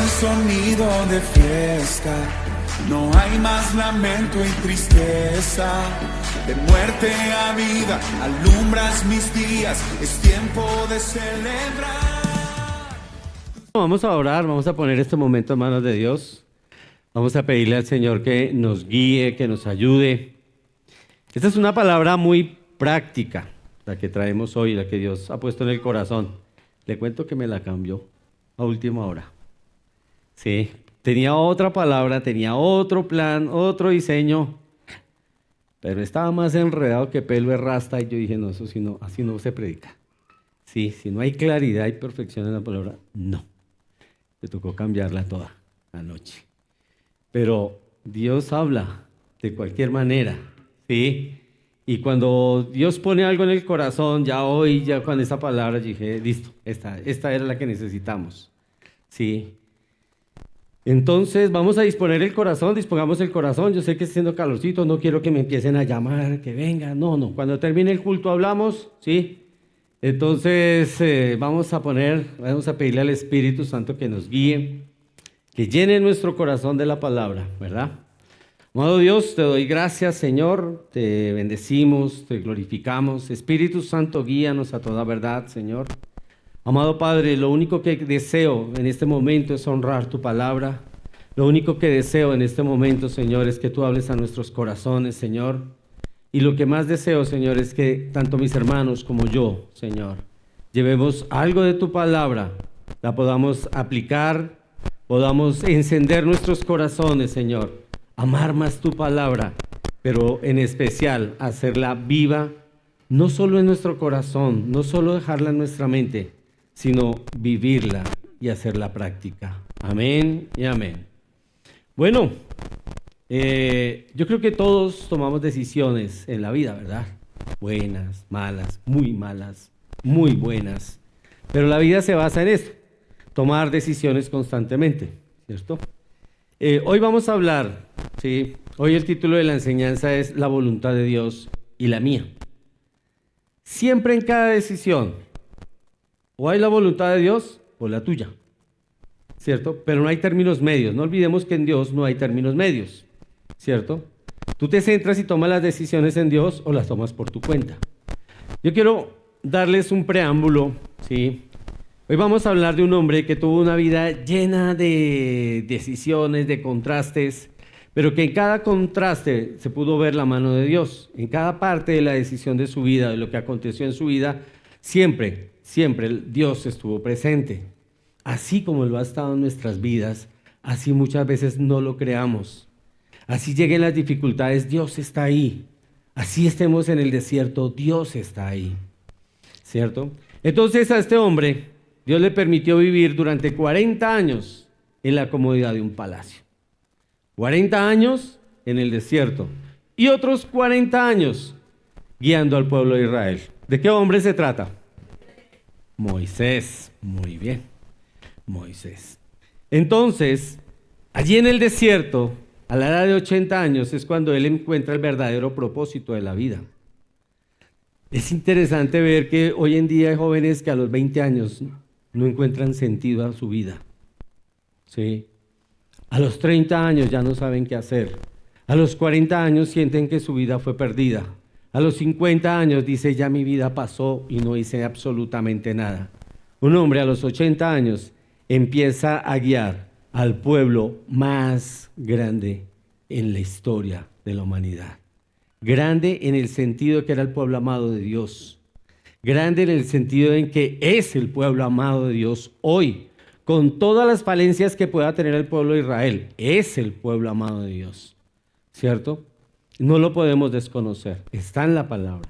sonido de fiesta, no hay más lamento y tristeza. De muerte a vida, alumbras mis días, es tiempo de celebrar. Vamos a orar, vamos a poner este momento en manos de Dios. Vamos a pedirle al Señor que nos guíe, que nos ayude. Esta es una palabra muy práctica, la que traemos hoy, la que Dios ha puesto en el corazón. Le cuento que me la cambió a última hora. Sí, tenía otra palabra, tenía otro plan, otro diseño, pero estaba más enredado que pelo de rasta y yo dije, no, eso sí no, así no se predica. Sí, si no hay claridad y perfección en la palabra, no. Me tocó cambiarla toda anoche. Pero Dios habla de cualquier manera, ¿sí? Y cuando Dios pone algo en el corazón, ya hoy, ya con esa palabra, dije, listo, esta era la que necesitamos, ¿sí? Entonces vamos a disponer el corazón, dispongamos el corazón. Yo sé que está haciendo calorcito, no quiero que me empiecen a llamar, que venga, no. Cuando termine el culto hablamos, ¿sí? Entonces vamos a pedirle al Espíritu Santo que nos guíe, que llene nuestro corazón de la palabra, ¿verdad? Amado Dios, te doy gracias, Señor, te bendecimos, te glorificamos. Espíritu Santo, guíanos a toda verdad, Señor. Amado Padre, lo único que deseo en este momento es honrar tu palabra. Lo único que deseo en este momento, Señor, es que tú hables a nuestros corazones, Señor. Y lo que más deseo, Señor, es que tanto mis hermanos como yo, Señor, llevemos algo de tu palabra, la podamos aplicar, podamos encender nuestros corazones, Señor, amar más tu palabra, pero en especial hacerla viva, no solo en nuestro corazón, no solo dejarla en nuestra mente, sino vivirla y hacerla práctica. Amén y amén. Bueno, yo creo que todos tomamos decisiones en la vida, ¿verdad? Buenas, malas, muy buenas. Pero la vida se basa en eso, tomar decisiones constantemente, ¿cierto? Hoy vamos a hablar, ¿sí? Hoy el título de la enseñanza es La voluntad de Dios y la mía. Siempre en cada decisión, o hay la voluntad de Dios o la tuya, ¿cierto? Pero no hay términos medios. No olvidemos que en Dios no hay términos medios, ¿cierto? Tú te centras y tomas las decisiones en Dios o las tomas por tu cuenta. Yo quiero darles un preámbulo, ¿sí? Hoy vamos a hablar de un hombre que tuvo una vida llena de decisiones, de contrastes, pero que en cada contraste se pudo ver la mano de Dios. En cada parte de la decisión de su vida, de lo que aconteció en su vida, siempre Dios estuvo presente. Así como lo ha estado en nuestras vidas, así muchas veces no lo creamos. Así lleguen las dificultades, Dios está ahí. Así estemos en el desierto, Dios está ahí, ¿cierto? Entonces a este hombre, Dios le permitió vivir durante 40 años en la comodidad de un palacio. 40 años en el desierto y otros 40 años guiando al pueblo de Israel. ¿De qué hombre se trata? Moisés. Muy bien, Moisés. Entonces, allí en el desierto, a la edad de 80 años, es cuando él encuentra el verdadero propósito de la vida. Es interesante ver que hoy en día hay jóvenes que a los 20 años no encuentran sentido a su vida. ¿Sí? A los 30 años ya no saben qué hacer. A los 40 años sienten que su vida fue perdida. A los 50 años dice, ya mi vida pasó y no hice absolutamente nada. Un hombre a los 80 años empieza a guiar al pueblo más grande en la historia de la humanidad. Grande en el sentido de que era el pueblo amado de Dios. Grande en el sentido en que es el pueblo amado de Dios hoy. Con todas las falencias que pueda tener el pueblo de Israel, es el pueblo amado de Dios. ¿Cierto? No lo podemos desconocer, está en la palabra.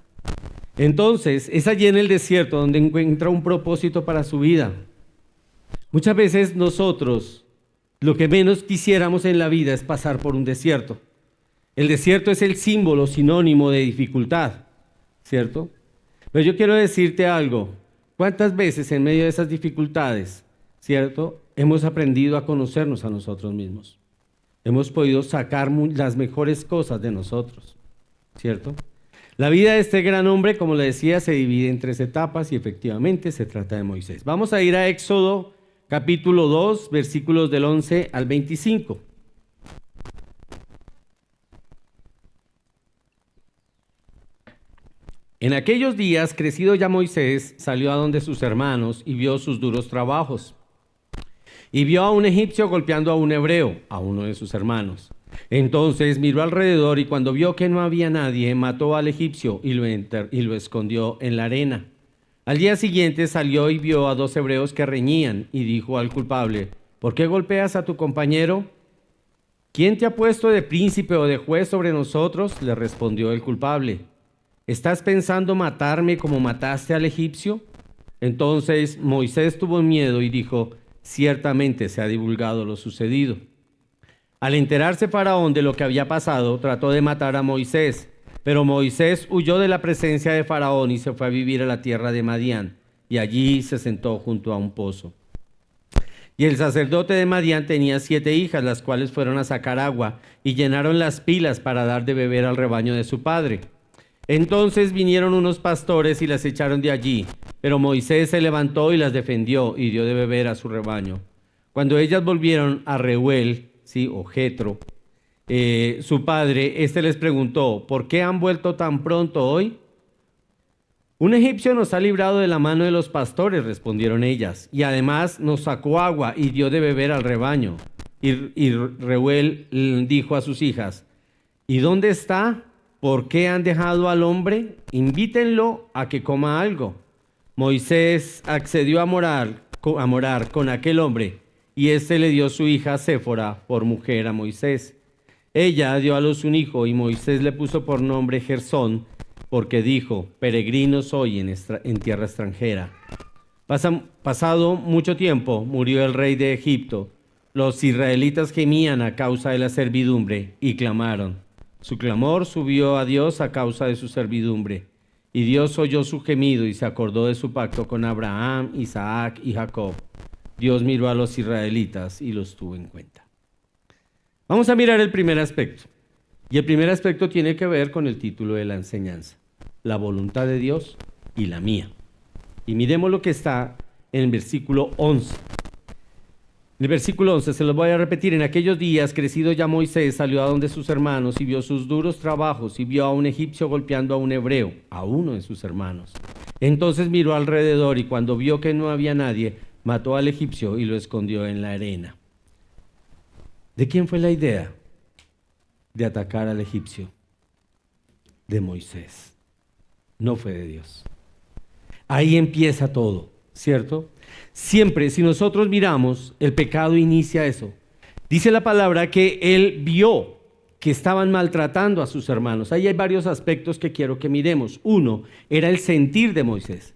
Entonces, es allí en el desierto donde encuentra un propósito para su vida. Muchas veces nosotros, lo que menos quisiéramos en la vida es pasar por un desierto. El desierto es el símbolo sinónimo de dificultad, ¿cierto? Pero yo quiero decirte algo. ¿Cuántas veces en medio de esas dificultades, ¿cierto?, hemos aprendido a conocernos a nosotros mismos? Hemos podido sacar las mejores cosas de nosotros, ¿cierto? La vida de este gran hombre, como le decía, se divide en 3 etapas y efectivamente se trata de Moisés. Vamos a ir a Éxodo capítulo 2, versículos del 11 al 25. En aquellos días, crecido ya Moisés, salió a donde sus hermanos y vio sus duros trabajos. Y vio a un egipcio golpeando a un hebreo, a uno de sus hermanos. Entonces miró alrededor y cuando vio que no había nadie, mató al egipcio y lo escondió en la arena. Al día siguiente salió y vio a 2 hebreos que reñían y dijo al culpable: ¿por qué golpeas a tu compañero? ¿Quién te ha puesto de príncipe o de juez sobre nosotros? Le respondió el culpable. ¿Estás pensando matarme como mataste al egipcio? Entonces Moisés tuvo miedo y dijo: ciertamente se ha divulgado lo sucedido. Al enterarse Faraón de lo que había pasado, trató de matar a Moisés, pero Moisés huyó de la presencia de Faraón y se fue a vivir a la tierra de Madián, y allí se sentó junto a un pozo. Y el sacerdote de Madián tenía 7 hijas, las cuales fueron a sacar agua y llenaron las pilas para dar de beber al rebaño de su padre. Entonces vinieron unos pastores y las echaron de allí, pero Moisés se levantó y las defendió y dio de beber a su rebaño. Cuando ellas volvieron a Reuel, o Jetro, su padre, les preguntó: ¿por qué han vuelto tan pronto hoy? Un egipcio nos ha librado de la mano de los pastores, respondieron ellas, y además nos sacó agua y dio de beber al rebaño. Y Reuel dijo a sus hijas: ¿y dónde está? ¿Por qué han dejado al hombre? Invítenlo a que coma algo. Moisés accedió a morar con aquel hombre, y le dio su hija Séfora por mujer a Moisés. Ella dio a luz un hijo, y Moisés le puso por nombre Gersón, porque dijo: peregrino soy en tierra extranjera. Pasado mucho tiempo, murió el rey de Egipto. Los israelitas gemían a causa de la servidumbre y clamaron. Su clamor subió a Dios a causa de su servidumbre, y Dios oyó su gemido y se acordó de su pacto con Abraham, Isaac y Jacob. Dios miró a los israelitas y los tuvo en cuenta. Vamos a mirar el primer aspecto, y el primer aspecto tiene que ver con el título de la enseñanza: la voluntad de Dios y la mía. Y miremos lo que está en el versículo 11. En el versículo 11 se los voy a repetir. En aquellos días, crecido ya Moisés, salió a donde sus hermanos y vio sus duros trabajos y vio a un egipcio golpeando a un hebreo, a uno de sus hermanos. Entonces miró alrededor y cuando vio que no había nadie, mató al egipcio y lo escondió en la arena. ¿De quién fue la idea de atacar al egipcio? De Moisés. No fue de Dios. Ahí empieza todo, ¿cierto? Siempre, si nosotros miramos, el pecado inicia eso. Dice la palabra que él vio que estaban maltratando a sus hermanos. Ahí hay varios aspectos que quiero que miremos. Uno, era el sentir de Moisés.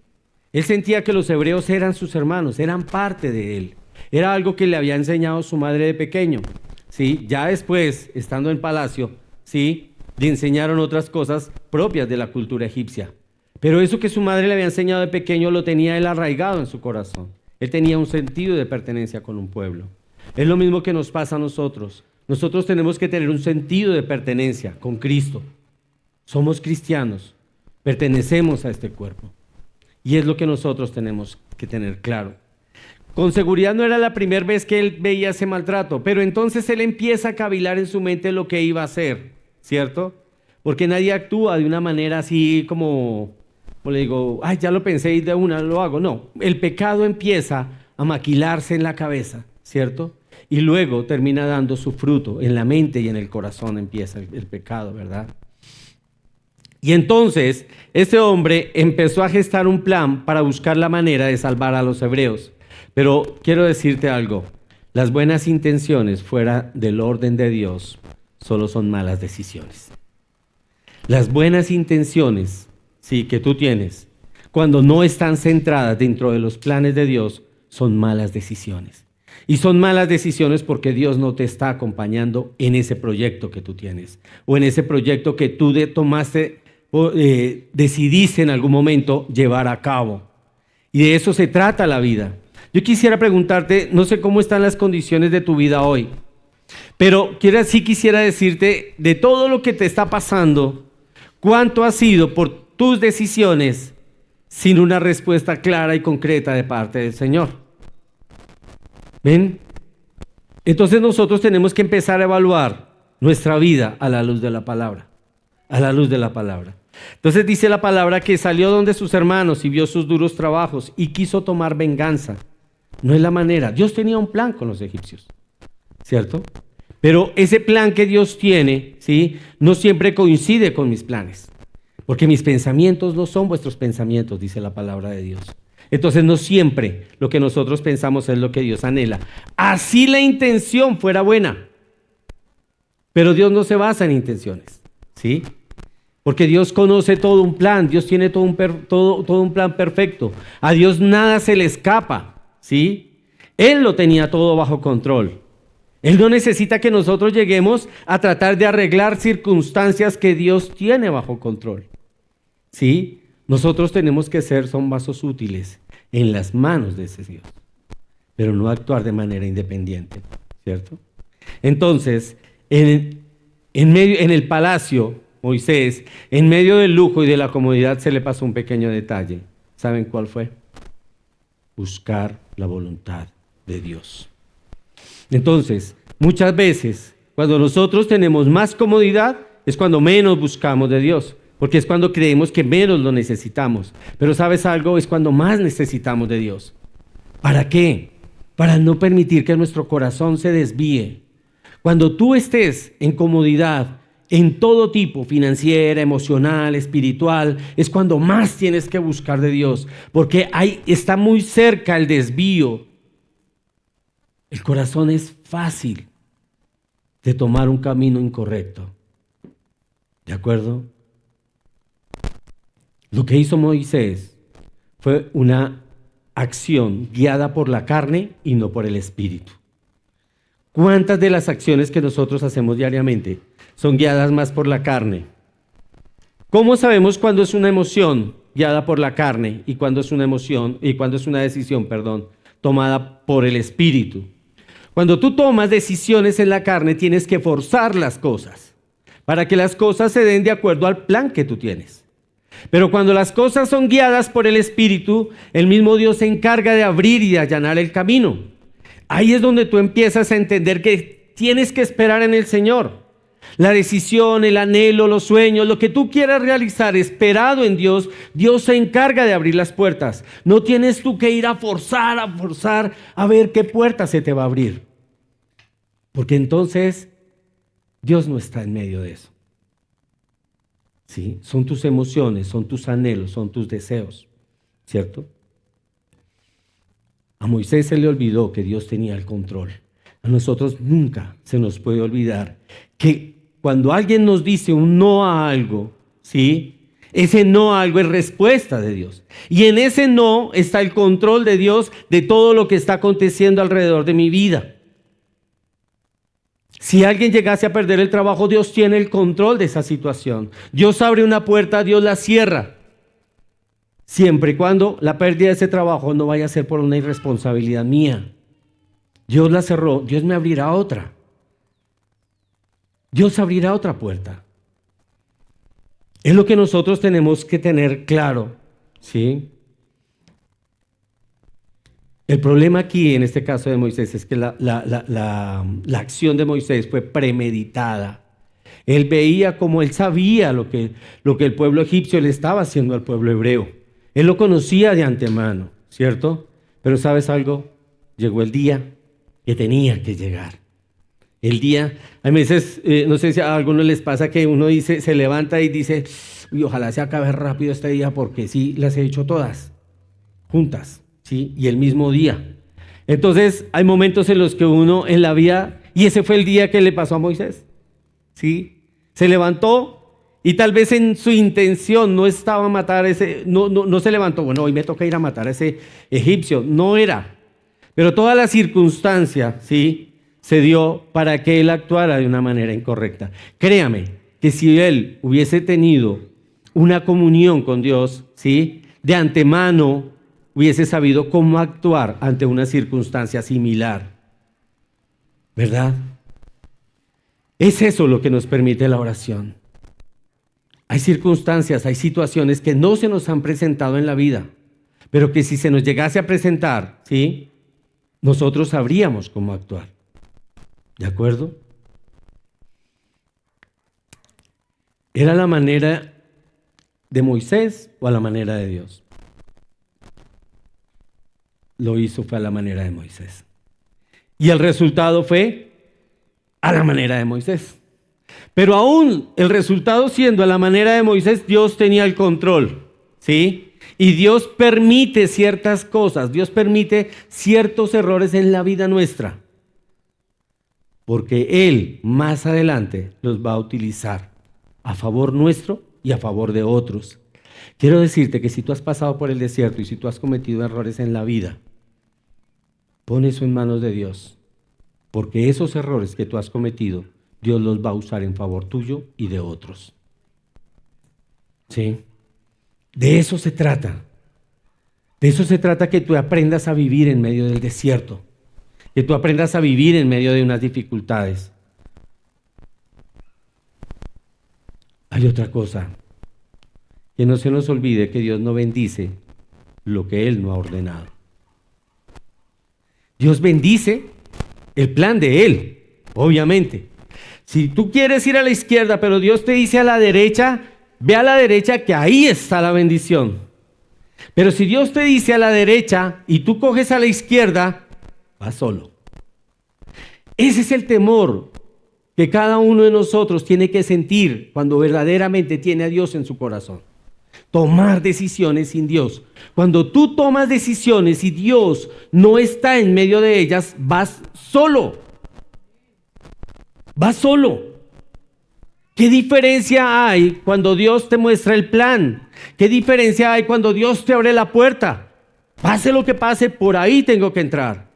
Él sentía que los hebreos eran sus hermanos, eran parte de él. Era algo que le había enseñado su madre de pequeño. ¿Sí? Ya después, estando en palacio, ¿sí?, le enseñaron otras cosas propias de la cultura egipcia. Pero eso que su madre le había enseñado de pequeño lo tenía él arraigado en su corazón. Él tenía un sentido de pertenencia con un pueblo. Es lo mismo que nos pasa a nosotros. Nosotros tenemos que tener un sentido de pertenencia con Cristo. Somos cristianos, pertenecemos a este cuerpo. Y es lo que nosotros tenemos que tener claro. Con seguridad no era la primera vez que él veía ese maltrato, pero entonces él empieza a cavilar en su mente lo que iba a hacer, ¿cierto? Porque nadie actúa de una manera así como le digo, ay, ya lo pensé y de una lo hago. No, el pecado empieza a maquilarse en la cabeza, ¿cierto? Y luego termina dando su fruto en la mente y en el corazón empieza el pecado, ¿verdad? Y entonces este hombre empezó a gestar un plan para buscar la manera de salvar a los hebreos. Pero quiero decirte algo, las buenas intenciones fuera del orden de Dios solo son malas decisiones. Las buenas intenciones, sí, que tú tienes, cuando no están centradas dentro de los planes de Dios, son malas decisiones. Y son malas decisiones porque Dios no te está acompañando en ese proyecto que tú tienes, o en ese proyecto que tú decidiste en algún momento llevar a cabo. Y de eso se trata la vida. Yo quisiera preguntarte, no sé cómo están las condiciones de tu vida hoy, pero sí quisiera decirte, de todo lo que te está pasando, ¿cuánto ha sido por tus decisiones sin una respuesta clara y concreta de parte del Señor? ¿Ven? Entonces nosotros tenemos que empezar a evaluar nuestra vida a la luz de la palabra. A la luz de la palabra. Entonces dice la palabra que salió donde sus hermanos y vio sus duros trabajos y quiso tomar venganza. No es la manera. Dios tenía un plan con los egipcios, ¿cierto? Pero ese plan que Dios tiene, ¿sí?, no siempre coincide con mis planes. Porque mis pensamientos no son vuestros pensamientos, dice la palabra de Dios. Entonces no siempre lo que nosotros pensamos es lo que Dios anhela. Así la intención fuera buena. Pero Dios no se basa en intenciones, ¿sí? Porque Dios conoce todo un plan, Dios tiene todo un plan perfecto. A Dios nada se le escapa, ¿sí? Él lo tenía todo bajo control. Él no necesita que nosotros lleguemos a tratar de arreglar circunstancias que Dios tiene bajo control, ¿sí? Nosotros tenemos que son vasos útiles en las manos de ese Dios, pero no actuar de manera independiente, ¿cierto? Entonces, en el palacio, Moisés, en medio del lujo y de la comodidad, se le pasó un pequeño detalle. ¿Saben cuál fue? Buscar la voluntad de Dios. Entonces, muchas veces, cuando nosotros tenemos más comodidad, es cuando menos buscamos de Dios, porque es cuando creemos que menos lo necesitamos. Pero ¿sabes algo? Es cuando más necesitamos de Dios. ¿Para qué? Para no permitir que nuestro corazón se desvíe. Cuando tú estés en comodidad, en todo tipo, financiera, emocional, espiritual, es cuando más tienes que buscar de Dios, porque ahí está muy cerca el desvío. El corazón es fácil de tomar un camino incorrecto. ¿De acuerdo? Lo que hizo Moisés fue una acción guiada por la carne y no por el espíritu. ¿Cuántas de las acciones que nosotros hacemos diariamente son guiadas más por la carne? ¿Cómo sabemos cuándo es una emoción guiada por la carne y cuándo es una decisión, tomada por el espíritu? Cuando tú tomas decisiones en la carne, tienes que forzar las cosas para que las cosas se den de acuerdo al plan que tú tienes. Pero cuando las cosas son guiadas por el espíritu, el mismo Dios se encarga de abrir y de allanar el camino. Ahí es donde tú empiezas a entender que tienes que esperar en el Señor. La decisión, el anhelo, los sueños, lo que tú quieras realizar esperado en Dios, Dios se encarga de abrir las puertas. No tienes tú que ir a forzar a ver qué puerta se te va a abrir. Porque entonces Dios no está en medio de eso. ¿Sí? Son tus emociones, son tus anhelos, son tus deseos, ¿cierto? A Moisés se le olvidó que Dios tenía el control. A nosotros nunca se nos puede olvidar que cuando alguien nos dice un no a algo, ¿sí?, ese no a algo es respuesta de Dios. Y en ese no está el control de Dios de todo lo que está aconteciendo alrededor de mi vida. Si alguien llegase a perder el trabajo, Dios tiene el control de esa situación. Dios abre una puerta, Dios la cierra. Siempre y cuando la pérdida de ese trabajo no vaya a ser por una irresponsabilidad mía. Dios la cerró, Dios me abrirá otra. Dios abrirá otra puerta. Es lo que nosotros tenemos que tener claro, ¿sí? El problema aquí, en este caso de Moisés, es que la acción de Moisés fue premeditada. Él veía como él sabía lo que el pueblo egipcio le estaba haciendo al pueblo hebreo. Él lo conocía de antemano, ¿cierto? Pero ¿sabes algo? Llegó el día que tenía que llegar. El día, a veces, no sé si a algunos les pasa que uno dice, se levanta y dice, uy, ojalá se acabe rápido este día porque sí, las he hecho todas, juntas, ¿sí? Y el mismo día. Entonces, hay momentos en los que uno en la vida, y ese fue el día que le pasó a Moisés, ¿sí? Se levantó y tal vez en su intención no estaba a matar no se levantó, bueno, hoy me toca ir a matar a ese egipcio, no era. Pero toda la circunstancia, ¿sí?, se dio para que él actuara de una manera incorrecta. Créame que si él hubiese tenido una comunión con Dios, ¿sí?, de antemano hubiese sabido cómo actuar ante una circunstancia similar. ¿Verdad? Es eso lo que nos permite la oración. Hay circunstancias, hay situaciones que no se nos han presentado en la vida, pero que si se nos llegase a presentar, ¿sí?, nosotros sabríamos cómo actuar. ¿De acuerdo? ¿Era la manera de Moisés o a la manera de Dios? Lo hizo fue a la manera de Moisés. Y el resultado fue a la manera de Moisés. Pero aún el resultado siendo a la manera de Moisés, Dios tenía el control, ¿sí? Y Dios permite ciertas cosas, Dios permite ciertos errores en la vida nuestra, porque Él más adelante los va a utilizar a favor nuestro y a favor de otros. Quiero decirte que si tú has pasado por el desierto y si tú has cometido errores en la vida, pon eso en manos de Dios, porque esos errores que tú has cometido, Dios los va a usar en favor tuyo y de otros. ¿Sí? De eso se trata. De eso se trata, que tú aprendas a vivir en medio del desierto, que tú aprendas a vivir en medio de unas dificultades. Hay otra cosa, que no se nos olvide que Dios no bendice lo que Él no ha ordenado. Dios bendice el plan de Él, obviamente. Si tú quieres ir a la izquierda, pero Dios te dice a la derecha, ve a la derecha, que ahí está la bendición. Pero si Dios te dice a la derecha y tú coges a la izquierda, vas solo. Ese es el temor que cada uno de nosotros tiene que sentir cuando verdaderamente tiene a Dios en su corazón. Tomar decisiones sin Dios. Cuando tú tomas decisiones y Dios no está en medio de ellas, vas solo. Vas solo. ¿Qué diferencia hay cuando Dios te muestra el plan? ¿Qué diferencia hay cuando Dios te abre la puerta? Pase lo que pase, por ahí tengo que entrar.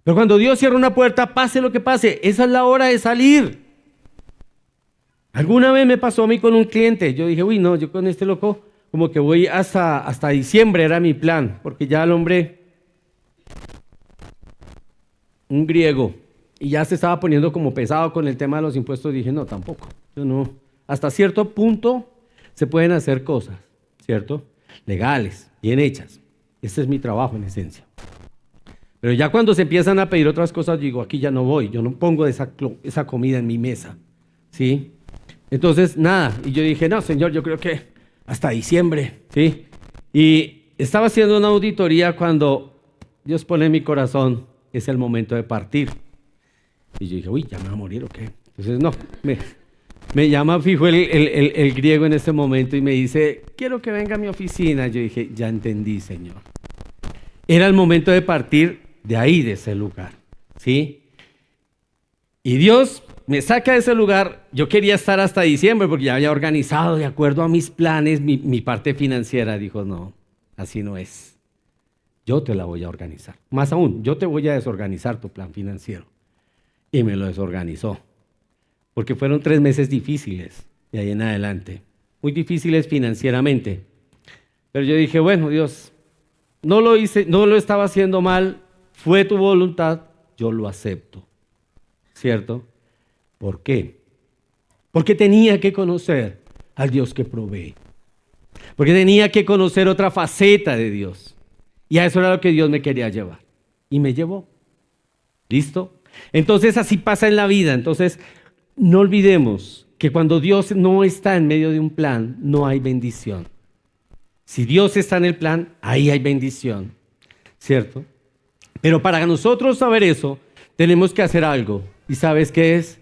Pero cuando Dios cierra una puerta, pase lo que pase, esa es la hora de salir. Alguna vez me pasó a mí con un cliente. Yo dije, uy, no, yo con este loco como que voy hasta diciembre, era mi plan, porque ya el hombre, un griego, y ya se estaba poniendo como pesado con el tema de los impuestos. Dije, no, tampoco, yo no. Hasta cierto punto se pueden hacer cosas, ¿cierto? Legales, bien hechas. Este es mi trabajo en esencia. Pero ya cuando se empiezan a pedir otras cosas, digo, aquí ya no voy, yo no pongo esa comida en mi mesa, ¿sí? Entonces, nada, y yo dije, no, Señor, yo creo que hasta diciembre, ¿sí? Y estaba haciendo una auditoría cuando Dios pone en mi corazón, es el momento de partir. Y yo dije, uy, ¿ya me va a morir o qué? Entonces, no, me llama fijo el griego en ese momento y me dice, quiero que venga a mi oficina. Yo dije, ya entendí, Señor. Era el momento de partir de ahí, de ese lugar, ¿sí? Y Dios me saca de ese lugar. Yo quería estar hasta diciembre porque ya había organizado de acuerdo a mis planes mi parte financiera. Dijo, no, así no es. Yo te la voy a organizar. Más aún, yo te voy a desorganizar tu plan financiero. Y me lo desorganizó. Porque fueron 3 meses difíciles de ahí en adelante. Muy difíciles financieramente. Pero yo dije, bueno, Dios, no lo hice, no lo estaba haciendo mal. Fue tu voluntad, yo lo acepto. ¿Cierto? ¿Por qué? Porque tenía que conocer al Dios que provee. Porque tenía que conocer otra faceta de Dios. Y a eso era lo que Dios me quería llevar. Y me llevó. ¿Listo? Entonces así pasa en la vida. Entonces no olvidemos que cuando Dios no está en medio de un plan, no hay bendición. Si Dios está en el plan, ahí hay bendición. ¿Cierto? Pero para nosotros saber eso, tenemos que hacer algo. ¿Y sabes qué es?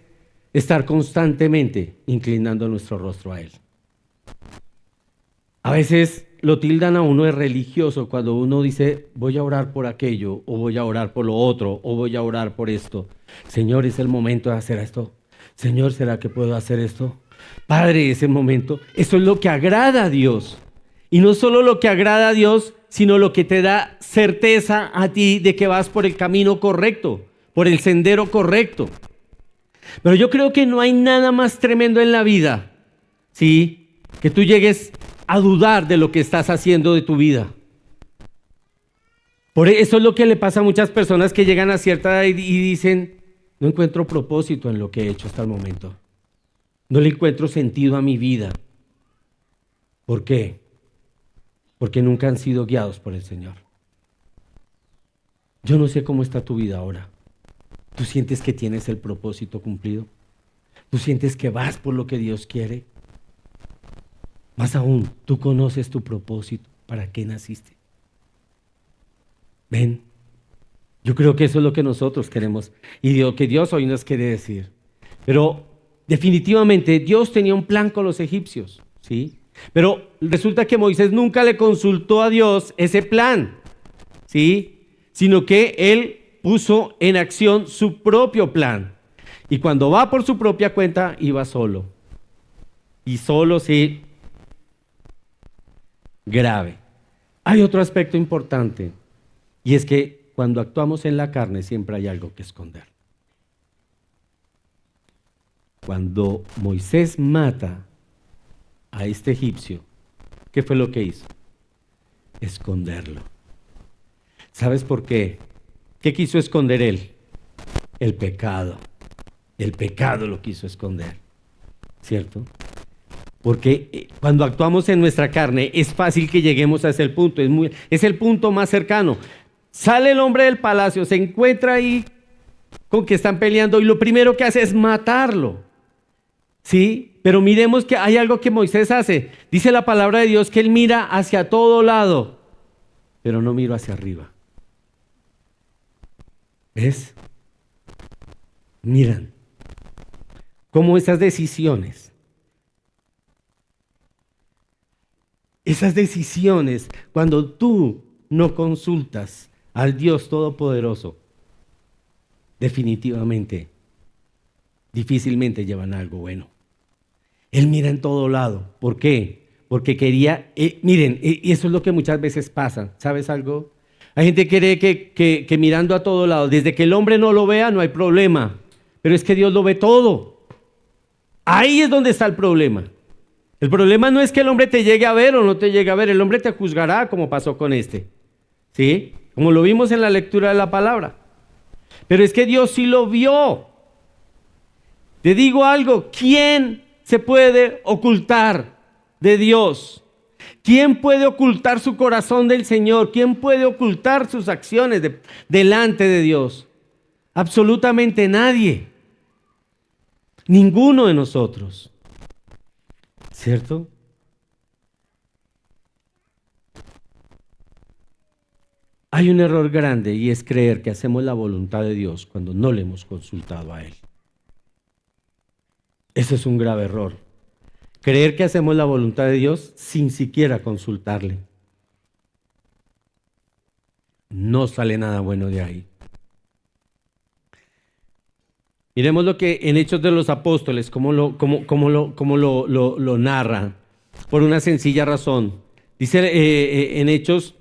Estar constantemente inclinando nuestro rostro a Él. A veces lo tildan a uno de religioso cuando uno dice, voy a orar por aquello, o voy a orar por lo otro, o voy a orar por esto. Señor, es el momento de hacer esto. Señor, ¿será que puedo hacer esto? Padre, es el momento. Eso es lo que agrada a Dios. Y no solo lo que agrada a Dios, sino lo que te da certeza a ti de que vas por el camino correcto, por el sendero correcto. Pero yo creo que no hay nada más tremendo en la vida, ¿sí? Que tú llegues a dudar de lo que estás haciendo de tu vida. Por eso es lo que le pasa a muchas personas que llegan a cierta edad y dicen, no encuentro propósito en lo que he hecho hasta el momento. No le encuentro sentido a mi vida. ¿Por qué? Porque nunca han sido guiados por el Señor. Yo no sé cómo está tu vida ahora. ¿Tú sientes que tienes el propósito cumplido? ¿Tú sientes que vas por lo que Dios quiere? Más aún, ¿tú conoces tu propósito? ¿Para qué naciste? Ven, yo creo que eso es lo que nosotros queremos y lo que Dios hoy nos quiere decir. Pero definitivamente Dios tenía un plan con los egipcios, ¿sí? Pero resulta que Moisés nunca le consultó a Dios ese plan, ¿sí? Sino que él puso en acción su propio plan. Y cuando va por su propia cuenta, iba solo. Y solo, sí, grave. Hay otro aspecto importante, y es que cuando actuamos en la carne siempre hay algo que esconder. Cuando Moisés mata a este egipcio, ¿qué fue lo que hizo? Esconderlo. ¿Sabes por qué? ¿Qué quiso esconder él? El pecado. El pecado lo quiso esconder, ¿cierto? Porque cuando actuamos en nuestra carne es fácil que lleguemos a ese punto, es el punto más cercano. Sale el hombre del palacio, se encuentra ahí con que están peleando y lo primero que hace es matarlo, ¿sí? Pero miremos que hay algo que Moisés hace. Dice la palabra de Dios que él mira hacia todo lado, pero no mira hacia arriba. ¿Ves? Miran cómo esas decisiones, cuando tú no consultas al Dios Todopoderoso, definitivamente, difícilmente llevan a algo bueno. Él mira en todo lado. ¿Por qué? Porque quería, miren, y eso es lo que muchas veces pasa. ¿Sabes algo? Hay gente que cree que mirando a todo lado, desde que el hombre no lo vea no hay problema, pero es que Dios lo ve todo. Ahí es donde está el problema. El problema no es que el hombre te llegue a ver o no te llegue a ver, el hombre te juzgará como pasó con este, ¿sí? Como lo vimos en la lectura de la palabra. Pero es que Dios sí lo vio. Te digo algo, ¿quién se puede ocultar de Dios? ¿Quién puede ocultar su corazón del Señor? ¿Quién puede ocultar sus acciones delante de Dios? Absolutamente nadie. Ninguno de nosotros. ¿Cierto? Hay un error grande y es creer que hacemos la voluntad de Dios cuando no le hemos consultado a Él. Eso es un grave error. Creer que hacemos la voluntad de Dios sin siquiera consultarle. No sale nada bueno de ahí. Miremos lo que en Hechos de los Apóstoles, cómo lo narra, por una sencilla razón. Dice en Hechos,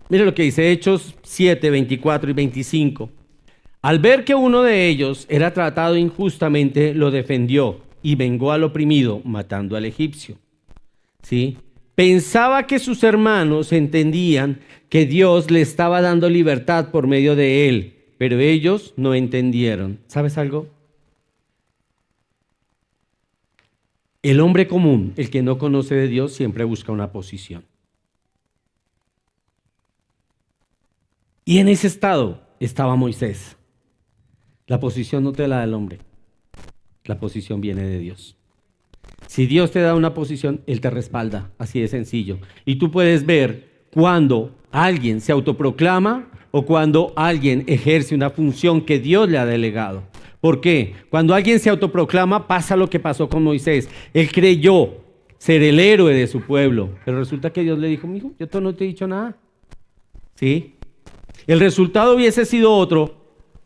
mire lo que dice, Hechos 7, 24 y 25. Al ver que uno de ellos era tratado injustamente, lo defendió y vengó al oprimido, matando al egipcio. ¿Sí? Pensaba que sus hermanos entendían que Dios le estaba dando libertad por medio de él, pero ellos no entendieron. ¿Sabes algo? El hombre común, el que no conoce de Dios, siempre busca una posición. Y en ese estado estaba Moisés. La posición no te la da el hombre. La posición viene de Dios. Si Dios te da una posición, Él te respalda, así de sencillo. Y tú puedes ver cuando alguien se autoproclama o cuando alguien ejerce una función que Dios le ha delegado. ¿Por qué? Cuando alguien se autoproclama, pasa lo que pasó con Moisés. Él creyó ser el héroe de su pueblo, pero resulta que Dios le dijo, mijo, yo no te he dicho nada. ¿Sí? El resultado hubiese sido otro,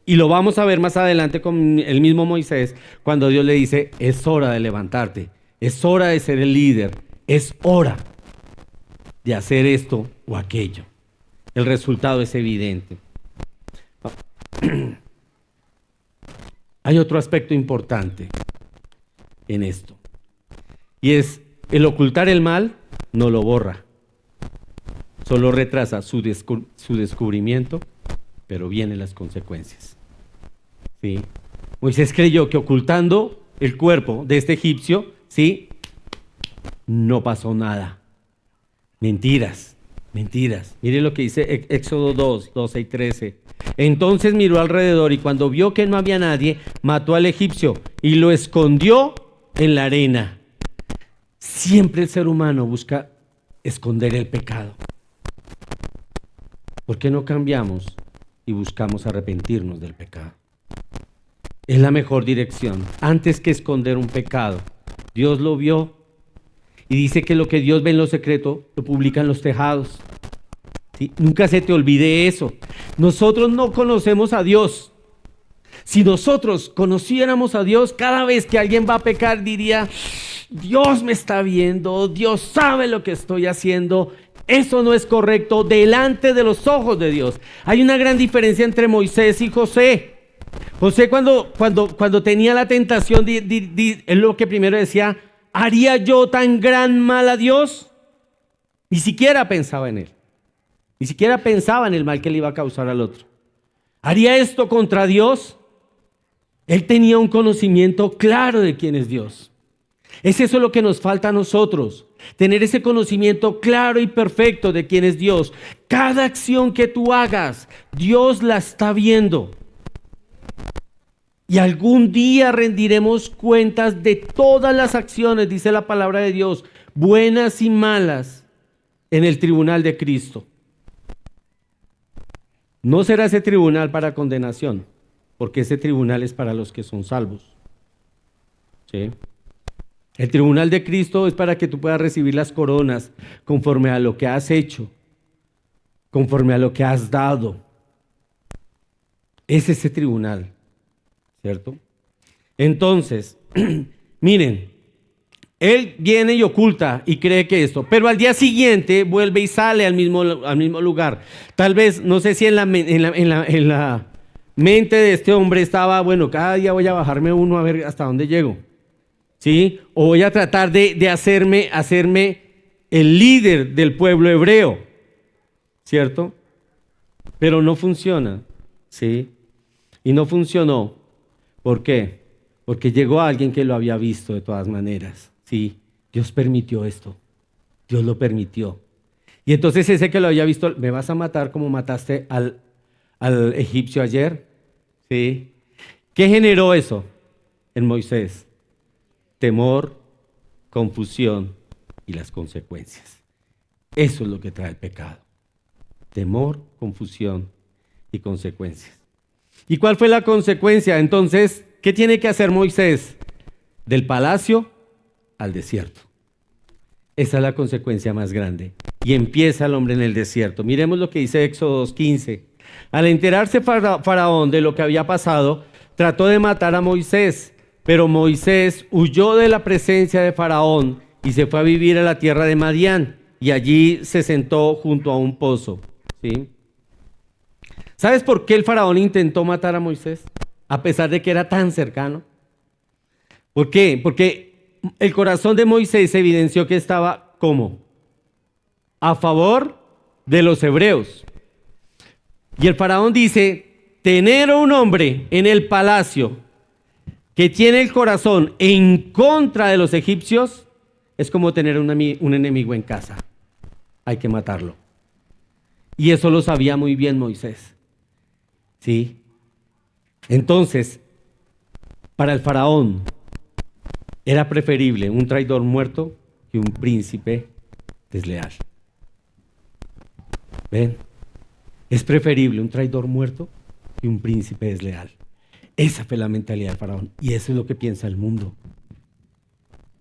y lo vamos a ver más adelante con el mismo Moisés, cuando Dios le dice, es hora de levantarte, es hora de ser el líder, es hora de hacer esto o aquello. El resultado es evidente. Hay otro aspecto importante en esto, y es el ocultar el mal no lo borra, solo retrasa su descubrimiento, pero vienen las consecuencias. ¿Sí? Moisés creyó que ocultando el cuerpo de este egipcio, ¿sí?, no pasó nada. Mentiras. Mentiras. Mire lo que dice Éxodo 2, 12 y 13. Entonces miró alrededor y cuando vio que no había nadie, mató al egipcio y lo escondió en la arena. Siempre el ser humano busca esconder el pecado. ¿Por qué no cambiamos y buscamos arrepentirnos del pecado? Es la mejor dirección. Antes que esconder un pecado, Dios lo vio y dice que lo que Dios ve en lo secreto lo publica en los tejados. ¿Sí? Nunca se te olvide eso. Nosotros no conocemos a Dios. Si nosotros conociéramos a Dios, cada vez que alguien va a pecar diría: Dios me está viendo, Dios sabe lo que estoy haciendo. Eso no es correcto delante de los ojos de Dios. Hay una gran diferencia entre Moisés y José. José cuando tenía la tentación, es lo que primero decía: ¿haría yo tan gran mal a Dios? Ni siquiera pensaba en él. Ni siquiera pensaba en el mal que le iba a causar al otro. ¿Haría esto contra Dios? Él tenía un conocimiento claro de quién es Dios. Es eso lo que nos falta a nosotros, tener ese conocimiento claro y perfecto de quién es Dios. Cada acción que tú hagas, Dios la está viendo. Y algún día rendiremos cuentas de todas las acciones, dice la palabra de Dios, buenas y malas, en el tribunal de Cristo. No será ese tribunal para condenación, porque ese tribunal es para los que son salvos. ¿Sí? El tribunal de Cristo es para que tú puedas recibir las coronas conforme a lo que has hecho, conforme a lo que has dado. Es ese tribunal, ¿cierto? Entonces, miren, él viene y oculta y cree que esto, pero al día siguiente vuelve y sale al mismo lugar. Tal vez, no sé si en la mente de este hombre estaba, bueno, cada día voy a bajarme uno a ver hasta dónde llego. ¿Sí? O voy a tratar de hacerme el líder del pueblo hebreo, ¿cierto? Pero no funciona, ¿sí? Y no funcionó. ¿Por qué? Porque llegó alguien que lo había visto de todas maneras, ¿sí? Dios permitió esto, Dios lo permitió. Y entonces ese que lo había visto: ¿me vas a matar como mataste al egipcio ayer? ¿Sí? ¿Qué generó eso en Moisés? Temor, confusión y las consecuencias. Eso es lo que trae el pecado. Temor, confusión y consecuencias. ¿Y cuál fue la consecuencia? Entonces, ¿qué tiene que hacer Moisés? Del palacio al desierto. Esa es la consecuencia más grande. Y empieza el hombre en el desierto. Miremos lo que dice Éxodo 2:15. Al enterarse Faraón de lo que había pasado, trató de matar a Moisés. Pero Moisés huyó de la presencia de Faraón y se fue a vivir a la tierra de Madián, y allí se sentó junto a un pozo. ¿Sí? ¿Sabes por qué el Faraón intentó matar a Moisés? A pesar de que era tan cercano. ¿Por qué? Porque el corazón de Moisés evidenció que estaba, ¿cómo? A favor de los hebreos. Y el Faraón dice: tener a un hombre en el palacio que tiene el corazón en contra de los egipcios es como tener un enemigo en casa. Hay que matarlo. Y eso lo sabía muy bien Moisés. ¿Sí? Entonces, para el Faraón era preferible un traidor muerto que un príncipe desleal. ¿Ven? Es preferible un traidor muerto que un príncipe desleal. Esa fue la mentalidad del Faraón, y eso es lo que piensa el mundo.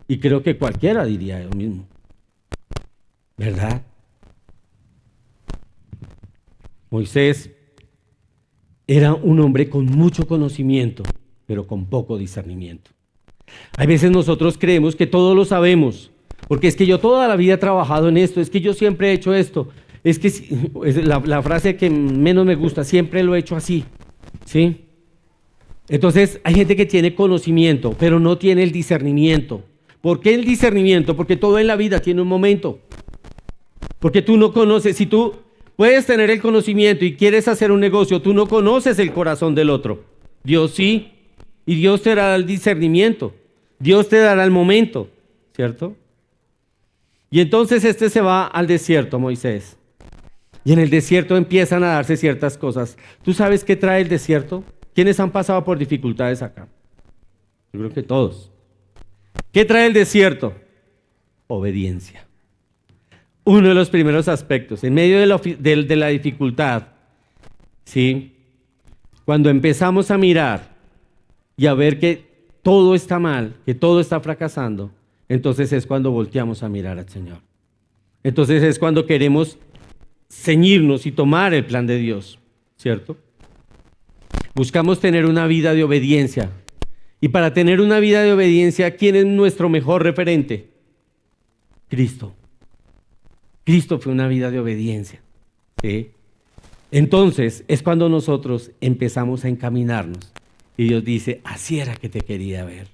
Y creo que cualquiera diría lo mismo, ¿verdad? Moisés era un hombre con mucho conocimiento, pero con poco discernimiento. Hay veces nosotros creemos que todo lo sabemos, porque es que yo toda la vida he trabajado en esto, es que yo siempre he hecho esto, es que es la frase que menos me gusta: siempre lo he hecho así, ¿sí? Entonces hay gente que tiene conocimiento, pero no tiene el discernimiento. ¿Por qué el discernimiento? Porque todo en la vida tiene un momento. Porque tú no conoces, si tú puedes tener el conocimiento y quieres hacer un negocio, tú no conoces el corazón del otro. Dios sí, y Dios te dará el discernimiento. Dios te dará el momento, ¿cierto? Y entonces se va al desierto, Moisés. y en el desierto empiezan a darse ciertas cosas. ¿Tú sabes qué trae el desierto? ¿Quiénes han pasado por dificultades acá? Yo creo que todos. ¿Qué trae el desierto? Obediencia. Uno de los primeros aspectos, en medio de la dificultad, ¿sí? Cuando empezamos a mirar y a ver que todo está mal, que todo está fracasando, entonces es cuando volteamos a mirar al Señor. Entonces es cuando queremos ceñirnos y tomar el plan de Dios, ¿cierto? Buscamos tener una vida de obediencia. Y para tener una vida de obediencia, ¿quién es nuestro mejor referente? Cristo. Cristo fue una vida de obediencia, ¿sí? Entonces es cuando nosotros empezamos a encaminarnos. Y Dios dice, así era que te quería ver,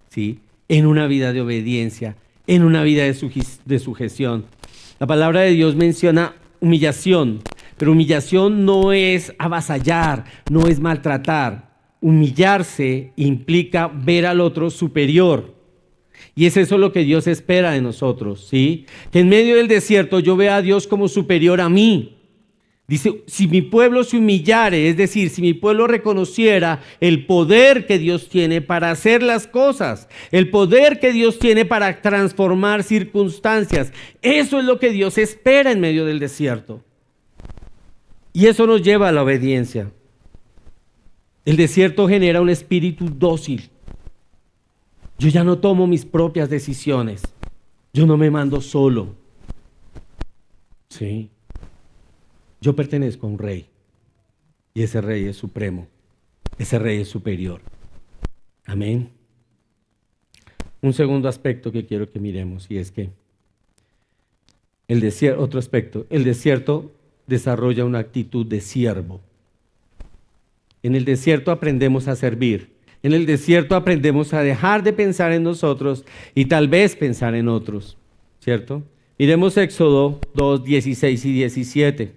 ¿sí? En una vida de obediencia, en una vida de sujeción. La palabra de Dios menciona humillación, pero humillación no es avasallar, no es maltratar. Humillarse implica ver al otro superior. Y es eso lo que Dios espera de nosotros, ¿sí? Que en medio del desierto yo vea a Dios como superior a mí. Dice, si mi pueblo se humillare, es decir, si mi pueblo reconociera el poder que Dios tiene para hacer las cosas, el poder que Dios tiene para transformar circunstancias, eso es lo que Dios espera en medio del desierto. Y eso nos lleva a la obediencia. El desierto genera un espíritu dócil. Yo ya no tomo mis propias decisiones. Yo no me mando solo. Sí. Yo pertenezco a un rey. Y ese rey es supremo. Ese rey es superior. Amén. Un segundo aspecto que quiero que miremos, y es que otro aspecto, el desierto desarrolla una actitud de siervo. En el desierto aprendemos a servir. En el desierto aprendemos a dejar de pensar en nosotros y tal vez pensar en otros, ¿cierto? Miremos Éxodo 2, 16 y 17.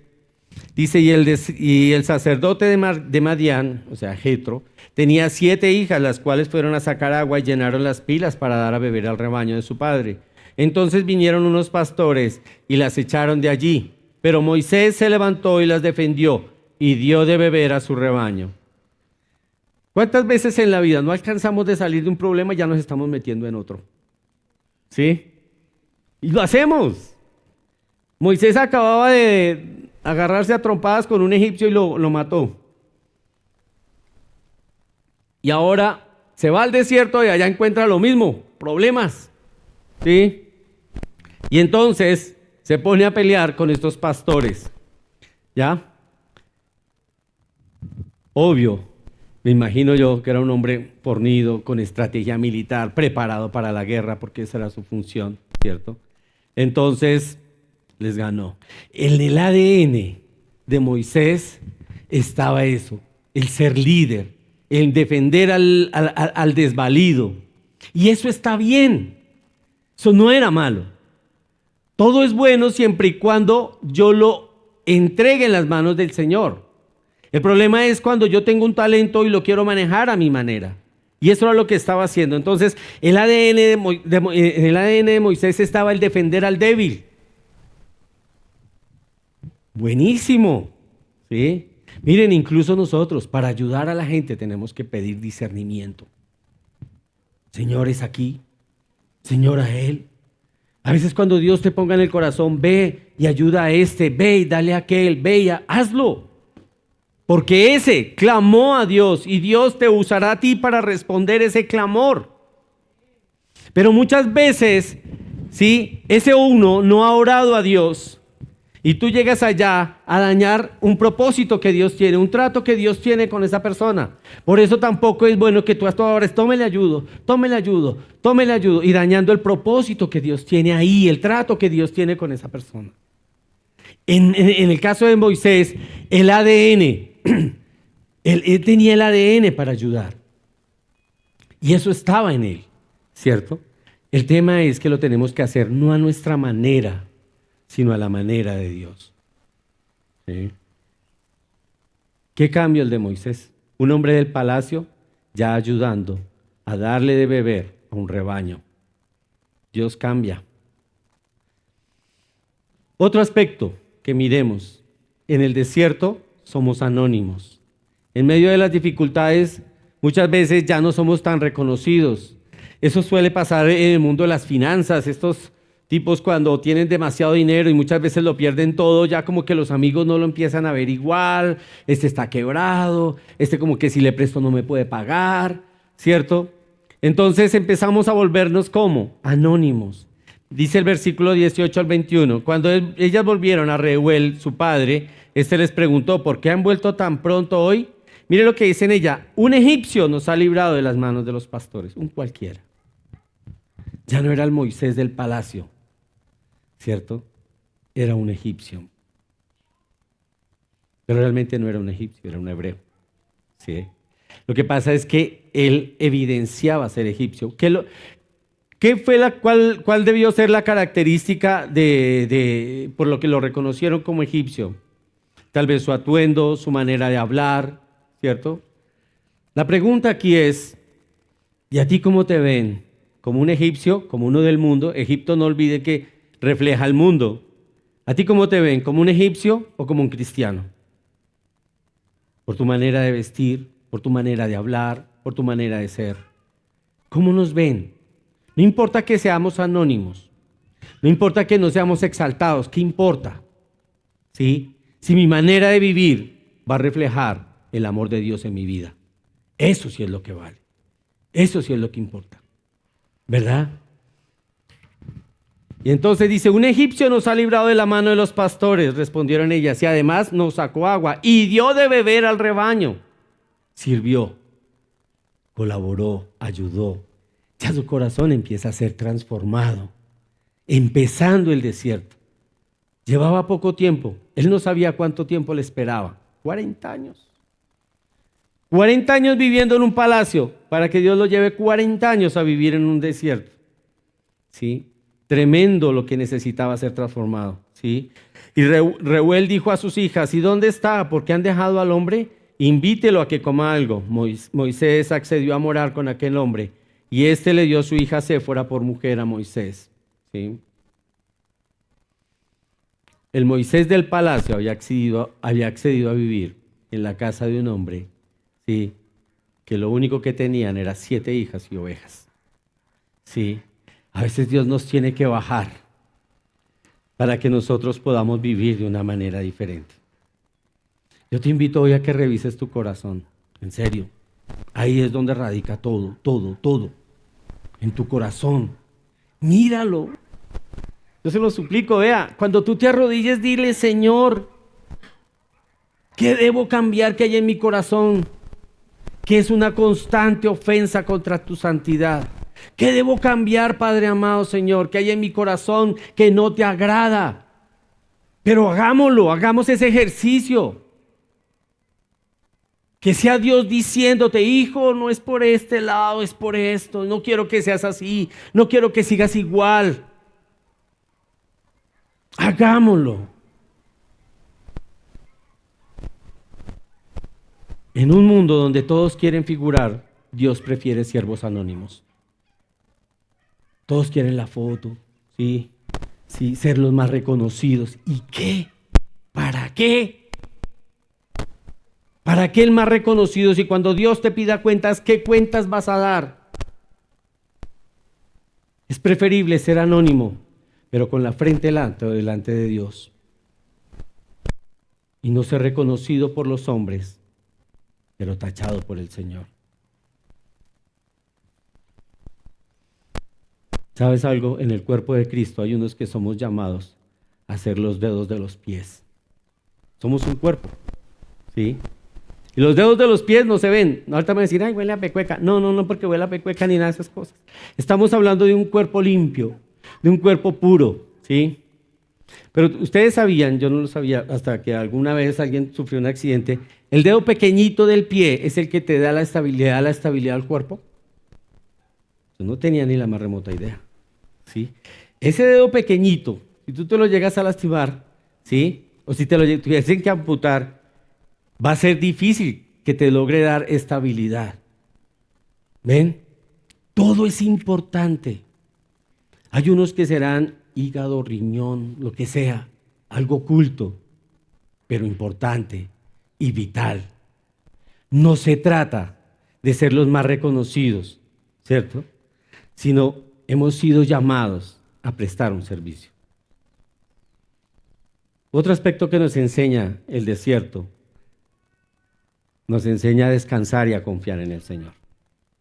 Dice, y el sacerdote de Madián, o sea, Jetro, tenía 7 hijas, las cuales fueron a sacar agua y llenaron las pilas para dar a beber al rebaño de su padre. Entonces vinieron unos pastores y las echaron de allí, pero Moisés se levantó y las defendió y dio de beber a su rebaño. ¿Cuántas veces en la vida no alcanzamos de salir de un problema y ya nos estamos metiendo en otro? ¿Sí? Y lo hacemos. Moisés acababa de agarrarse a trompadas con un egipcio y lo mató. Y ahora se va al desierto y allá encuentra lo mismo, problemas. ¿Sí? Y entonces se pone a pelear con estos pastores. ¿Ya? Obvio. Me imagino yo que era un hombre fornido, con estrategia militar, preparado para la guerra, porque esa era su función, ¿cierto? Entonces, les ganó. En el ADN de Moisés estaba eso, el ser líder, el defender al desvalido. Y eso está bien, eso no era malo. Todo es bueno siempre y cuando yo lo entregue en las manos del Señor. El problema es cuando yo tengo un talento y lo quiero manejar a mi manera. Y eso era lo que estaba haciendo. Entonces, en el ADN de Moisés estaba el defender al débil. Buenísimo. ¿Sí? Miren, incluso nosotros, para ayudar a la gente, tenemos que pedir discernimiento. Señor, es aquí. Señor, a él. A veces cuando Dios te ponga en el corazón, ve y ayuda a este, ve y dale a aquel, ve y hazlo. Porque ese clamó a Dios y Dios te usará a ti para responder ese clamor. Pero muchas veces, ¿sí? Ese uno no ha orado a Dios y tú llegas allá a dañar un propósito que Dios tiene, un trato que Dios tiene con esa persona. Por eso tampoco es bueno que tú a todas horas tómele ayudo y dañando el propósito que Dios tiene ahí, el trato que Dios tiene con esa persona. En el caso de Moisés, el ADN, él tenía el ADN para ayudar. Y eso estaba en él, ¿cierto? El tema es que lo tenemos que hacer no a nuestra manera, sino a la manera de Dios. ¿Sí? ¿Qué cambio el de Moisés? Un hombre del palacio ya ayudando a darle de beber a un rebaño. Dios cambia. Otro aspecto que miremos en el desierto somos anónimos. En medio de las dificultades, muchas veces ya no somos tan reconocidos. Eso suele pasar en el mundo de las finanzas. Estos tipos cuando tienen demasiado dinero y muchas veces lo pierden todo, ya como que los amigos no lo empiezan a ver igual. Este está quebrado, este como que si le presto no me puede pagar, ¿cierto? Entonces empezamos a volvernos ¿cómo? Anónimos. Dice el versículo 18 al 21, cuando ellas volvieron a Reuel, su padre, este les preguntó, ¿por qué han vuelto tan pronto hoy? Mire lo que dice en ella, un egipcio nos ha librado de las manos de los pastores, un cualquiera. Ya no era el Moisés del palacio, ¿cierto? Era un egipcio. Pero realmente no era un egipcio, era un hebreo. ¿Sí? Lo que pasa es que él evidenciaba ser egipcio. ¿Cuál debió ser la característica por lo que lo reconocieron como egipcio? Tal vez su atuendo, su manera de hablar, ¿cierto? La pregunta aquí es, ¿y a ti cómo te ven? ¿Como un egipcio? ¿Como uno del mundo? Egipto, no olvide que refleja el mundo. ¿A ti cómo te ven? ¿Como un egipcio o como un cristiano? Por tu manera de vestir, por tu manera de hablar, por tu manera de ser. ¿Cómo nos ven? No importa que seamos anónimos, no importa que no seamos exaltados, ¿qué importa? ¿Sí? Si mi manera de vivir va a reflejar el amor de Dios en mi vida. Eso sí es lo que vale. Eso sí es lo que importa. ¿Verdad? Y entonces dice, un egipcio nos ha librado de la mano de los pastores, respondieron ellas, y además nos sacó agua y dio de beber al rebaño. Sirvió, colaboró, ayudó. Ya su corazón empieza a ser transformado, empezando el desierto. Llevaba poco tiempo, él no sabía cuánto tiempo le esperaba, 40 años. 40 años viviendo en un palacio, para que Dios lo lleve 40 años a vivir en un desierto. ¿Sí? Tremendo lo que necesitaba ser transformado. ¿Sí? Y Reuel dijo a sus hijas, ¿y dónde está? ¿Por qué han dejado al hombre? Invítelo a que coma algo. Moisés accedió a morar con aquel hombre. Y éste le dio a su hija Séfora por mujer a Moisés. ¿Sí? El Moisés del palacio había accedido a vivir en la casa de un hombre, ¿sí? Que lo único que tenían eran 7 hijas y ovejas. ¿Sí? A veces Dios nos tiene que bajar para que nosotros podamos vivir de una manera diferente. Yo te invito hoy a que revises tu corazón, en serio. Ahí es donde radica todo, todo, todo. En tu corazón. Míralo. Yo se lo suplico, vea, cuando tú te arrodilles, dile, Señor, ¿qué debo cambiar que hay en mi corazón? Que es una constante ofensa contra tu santidad. ¿Qué debo cambiar, Padre amado, Señor, que hay en mi corazón que no te agrada? Pero hagámoslo, hagamos ese ejercicio. Que sea Dios diciéndote, hijo, no es por este lado, es por esto. No quiero que seas así, no quiero que sigas igual. Hagámoslo. En un mundo donde todos quieren figurar, Dios prefiere siervos anónimos. Todos quieren la foto, ¿sí? Sí, ser los más reconocidos. ¿Y qué? ¿Para qué? ¿Para qué el más reconocido si cuando Dios te pida cuentas, qué cuentas vas a dar? Es preferible ser anónimo, pero con la frente delante de Dios. Y no ser reconocido por los hombres, pero tachado por el Señor. ¿Sabes algo? En el cuerpo de Cristo hay unos que somos llamados a ser los dedos de los pies. Somos un cuerpo, ¿sí? Y los dedos de los pies no se ven. Ahorita me van a decir, ay, huele a pecueca. No, porque huele a pecueca ni nada de esas cosas. Estamos hablando de un cuerpo limpio, de un cuerpo puro, ¿sí? Pero ustedes sabían, yo no lo sabía hasta que alguna vez alguien sufrió un accidente, el dedo pequeñito del pie es el que te da la estabilidad al cuerpo. Yo no tenía ni la más remota idea, ¿sí? Ese dedo pequeñito, si tú te lo llegas a lastimar, ¿sí? O si te lo tuviesen que amputar, va a ser difícil que te logre dar estabilidad. ¿Ven? Todo es importante. Hay unos que serán hígado, riñón, lo que sea, algo oculto. pero importante y vital. No se trata de ser los más reconocidos, ¿cierto? Sino hemos sido llamados a prestar un servicio. Otro aspecto que nos enseña el desierto, nos enseña a descansar y a confiar en el Señor.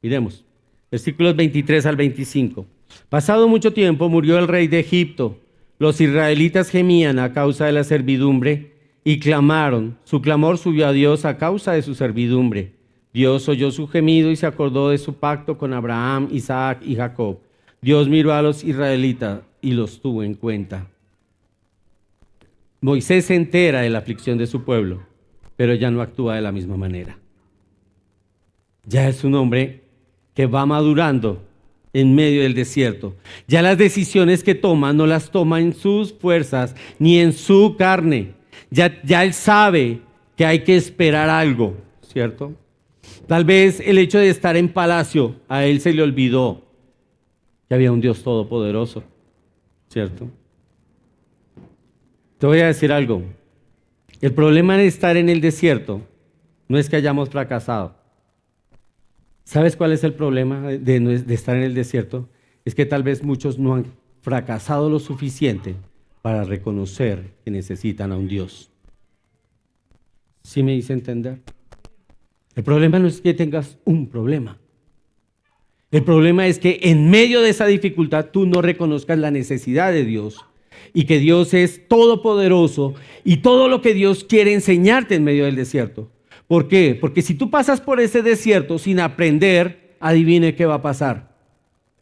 Miremos, versículos 23 al 25. Pasado mucho tiempo murió el rey de Egipto. Los israelitas gemían a causa de la servidumbre y clamaron. Su clamor subió a Dios a causa de su servidumbre. Dios oyó su gemido y se acordó de su pacto con Abraham, Isaac y Jacob. Dios miró a los israelitas y los tuvo en cuenta. Moisés se entera de la aflicción de su pueblo, pero ya no actúa de la misma manera. Ya es un hombre que va madurando en medio del desierto. Ya las decisiones que toma no las toma en sus fuerzas ni en su carne. Ya él sabe que hay que esperar algo, ¿cierto? Tal vez el hecho de estar en palacio, a él se le olvidó que había un Dios todopoderoso, ¿cierto? Te voy a decir algo. El problema de estar en el desierto no es que hayamos fracasado. ¿Sabes cuál es el problema de estar en el desierto? Es que tal vez muchos no han fracasado lo suficiente para reconocer que necesitan a un Dios. ¿Sí me hice entender? El problema no es que tengas un problema. El problema es que en medio de esa dificultad tú no reconozcas la necesidad de Dios y que Dios es todopoderoso y todo lo que Dios quiere enseñarte en medio del desierto. ¿Por qué? Porque si tú pasas por ese desierto sin aprender, adivine qué va a pasar.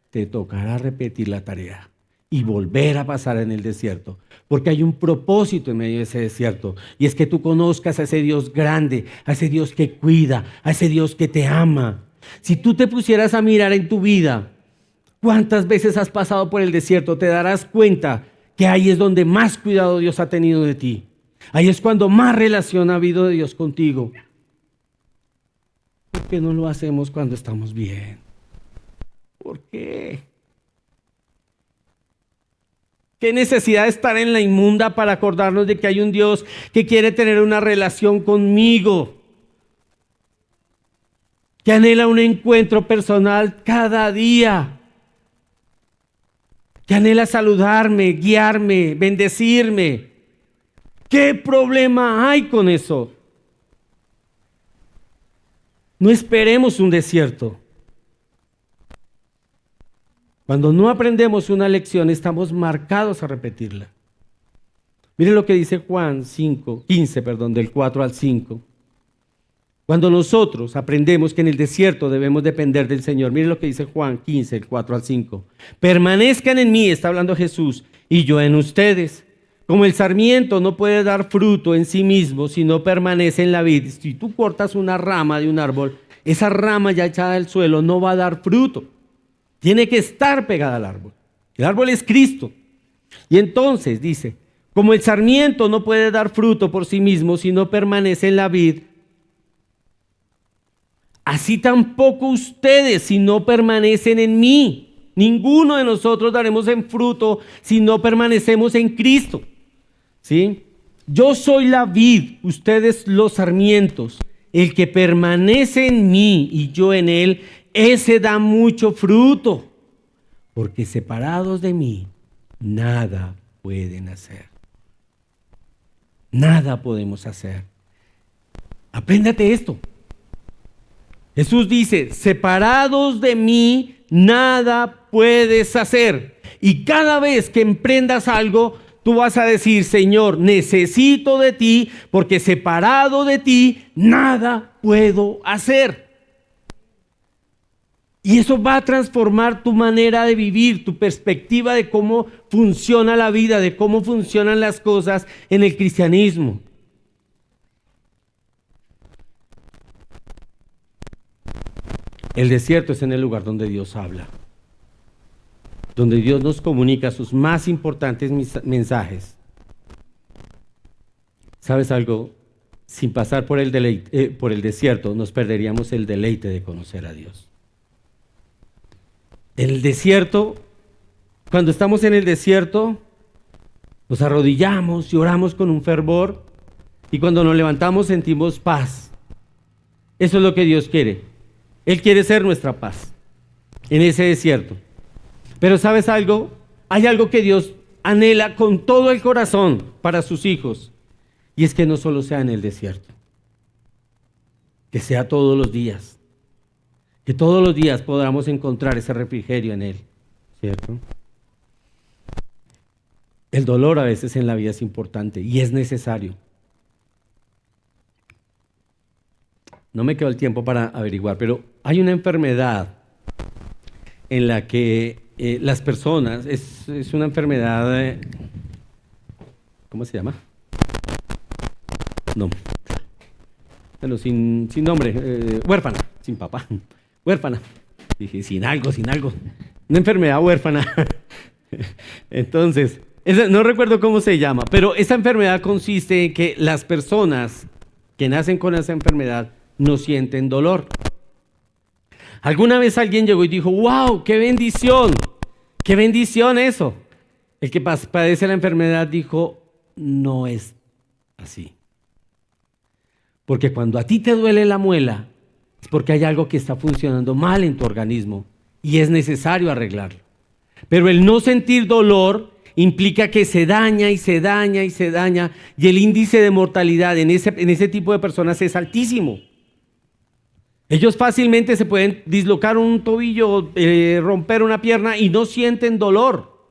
Te tocará repetir la tarea y volver a pasar en el desierto. Porque hay un propósito en medio de ese desierto. Y es que tú conozcas a ese Dios grande, a ese Dios que cuida, a ese Dios que te ama. Si tú te pusieras a mirar en tu vida, ¿cuántas veces has pasado por el desierto? Te darás cuenta que ahí es donde más cuidado Dios ha tenido de ti. Ahí es cuando más relación ha habido de Dios contigo. ¿Por qué no lo hacemos cuando estamos bien? ¿Por qué? ¿Qué necesidad de estar en la inmunda para acordarnos de que hay un Dios que quiere tener una relación conmigo? Que anhela un encuentro personal cada día. Que anhela saludarme, guiarme, bendecirme. ¿Qué problema hay con eso? No esperemos un desierto. Cuando no aprendemos una lección, estamos marcados a repetirla. Miren lo que dice Juan 15, del 4 al 5. Cuando nosotros aprendemos que en el desierto debemos depender del Señor, miren lo que dice Juan 15, el 4 al 5. Permanezcan en mí, está hablando Jesús, y yo en ustedes. Como el sarmiento no puede dar fruto en sí mismo si no permanece en la vid. Si tú cortas una rama de un árbol, esa rama ya echada al suelo no va a dar fruto. Tiene que estar pegada al árbol. El árbol es Cristo. Y entonces dice, como el sarmiento no puede dar fruto por sí mismo si no permanece en la vid, así tampoco ustedes si no permanecen en mí. Ninguno de nosotros daremos en fruto si no permanecemos en Cristo. ¿Sí? Yo soy la vid, ustedes los sarmientos. El que permanece en mí y yo en él, ese da mucho fruto. Porque separados de mí, nada pueden hacer. Nada podemos hacer. Apréndate esto. Jesús dice, separados de mí, nada puedes hacer. Y cada vez que emprendas algo, tú vas a decir, Señor, necesito de ti, porque separado de ti, nada puedo hacer. Y eso va a transformar tu manera de vivir, tu perspectiva de cómo funciona la vida, de cómo funcionan las cosas en el cristianismo. El desierto es en el lugar donde Dios habla, donde Dios nos comunica sus más importantes mensajes. ¿Sabes algo? Sin pasar por el desierto, nos perderíamos el deleite de conocer a Dios. En el desierto, cuando estamos en el desierto, nos arrodillamos y oramos con un fervor, Y cuando nos levantamos sentimos paz. Eso es lo que Dios quiere. Él quiere ser nuestra paz en ese desierto. Pero ¿sabes algo? Hay algo que Dios anhela con todo el corazón para sus hijos. Y es que no solo sea en el desierto, que sea todos los días. Que todos los días podamos encontrar ese refrigerio en Él, ¿cierto? El dolor a veces en la vida es importante y es necesario. No me quedó el tiempo para averiguar, pero hay una enfermedad en la que las personas, es una enfermedad, ¿cómo se llama? No, bueno, sin nombre, huérfana, sin papá, huérfana. Dije, sin algo, una enfermedad huérfana. Entonces, no recuerdo cómo se llama, pero esa enfermedad consiste en que las personas que nacen con esa enfermedad no sienten dolor. Alguna vez alguien llegó y dijo, wow, qué bendición eso. El que padece la enfermedad dijo, no es así. Porque cuando a ti te duele la muela, es porque hay algo que está funcionando mal en tu organismo y es necesario arreglarlo. Pero el no sentir dolor implica que se daña y se daña y se daña, y el índice de mortalidad en ese tipo de personas es altísimo. Ellos fácilmente se pueden dislocar un tobillo, romper una pierna y no sienten dolor.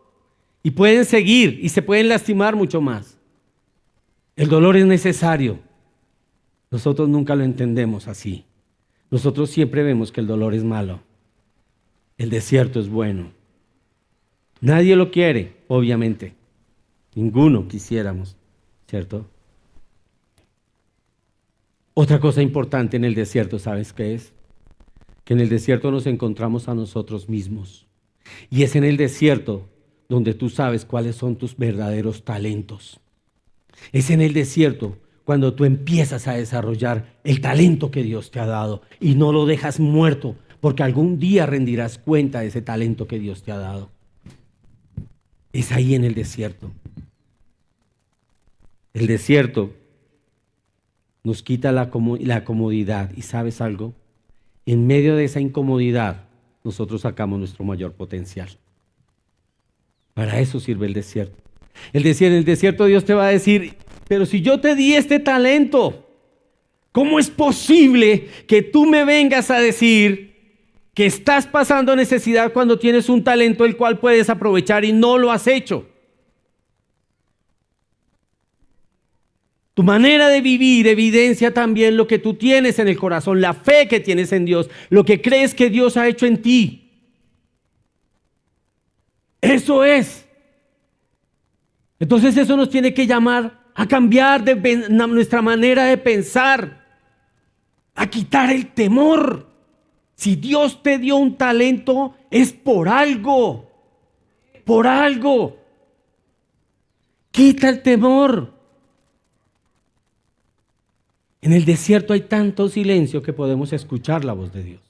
Y pueden seguir y se pueden lastimar mucho más. El dolor es necesario. Nosotros nunca lo entendemos así. Nosotros siempre vemos que el dolor es malo. El desierto es bueno. Nadie lo quiere, obviamente. Ninguno quisiéramos, ¿cierto? Otra cosa importante en el desierto, ¿sabes qué es? Que en el desierto nos encontramos a nosotros mismos. Y es en el desierto donde tú sabes cuáles son tus verdaderos talentos. Es en el desierto cuando tú empiezas a desarrollar el talento que Dios te ha dado y no lo dejas muerto, porque algún día rendirás cuenta de ese talento que Dios te ha dado. Es ahí en el desierto. El desierto nos quita la comodidad. ¿Y sabes algo? En medio de esa incomodidad, nosotros sacamos nuestro mayor potencial. Para eso sirve el desierto. En el desierto Dios te va a decir, pero si yo te di este talento, ¿cómo es posible que tú me vengas a decir que estás pasando necesidad cuando tienes un talento el cual puedes aprovechar y no lo has hecho? Tu manera de vivir evidencia también lo que tú tienes en el corazón, la fe que tienes en Dios, lo que crees que Dios ha hecho en ti. Eso es. Entonces eso nos tiene que llamar a cambiar nuestra manera de pensar, a quitar el temor. Si Dios te dio un talento, es por algo. Por algo. Quita el temor. En el desierto hay tanto silencio que podemos escuchar la voz de Dios.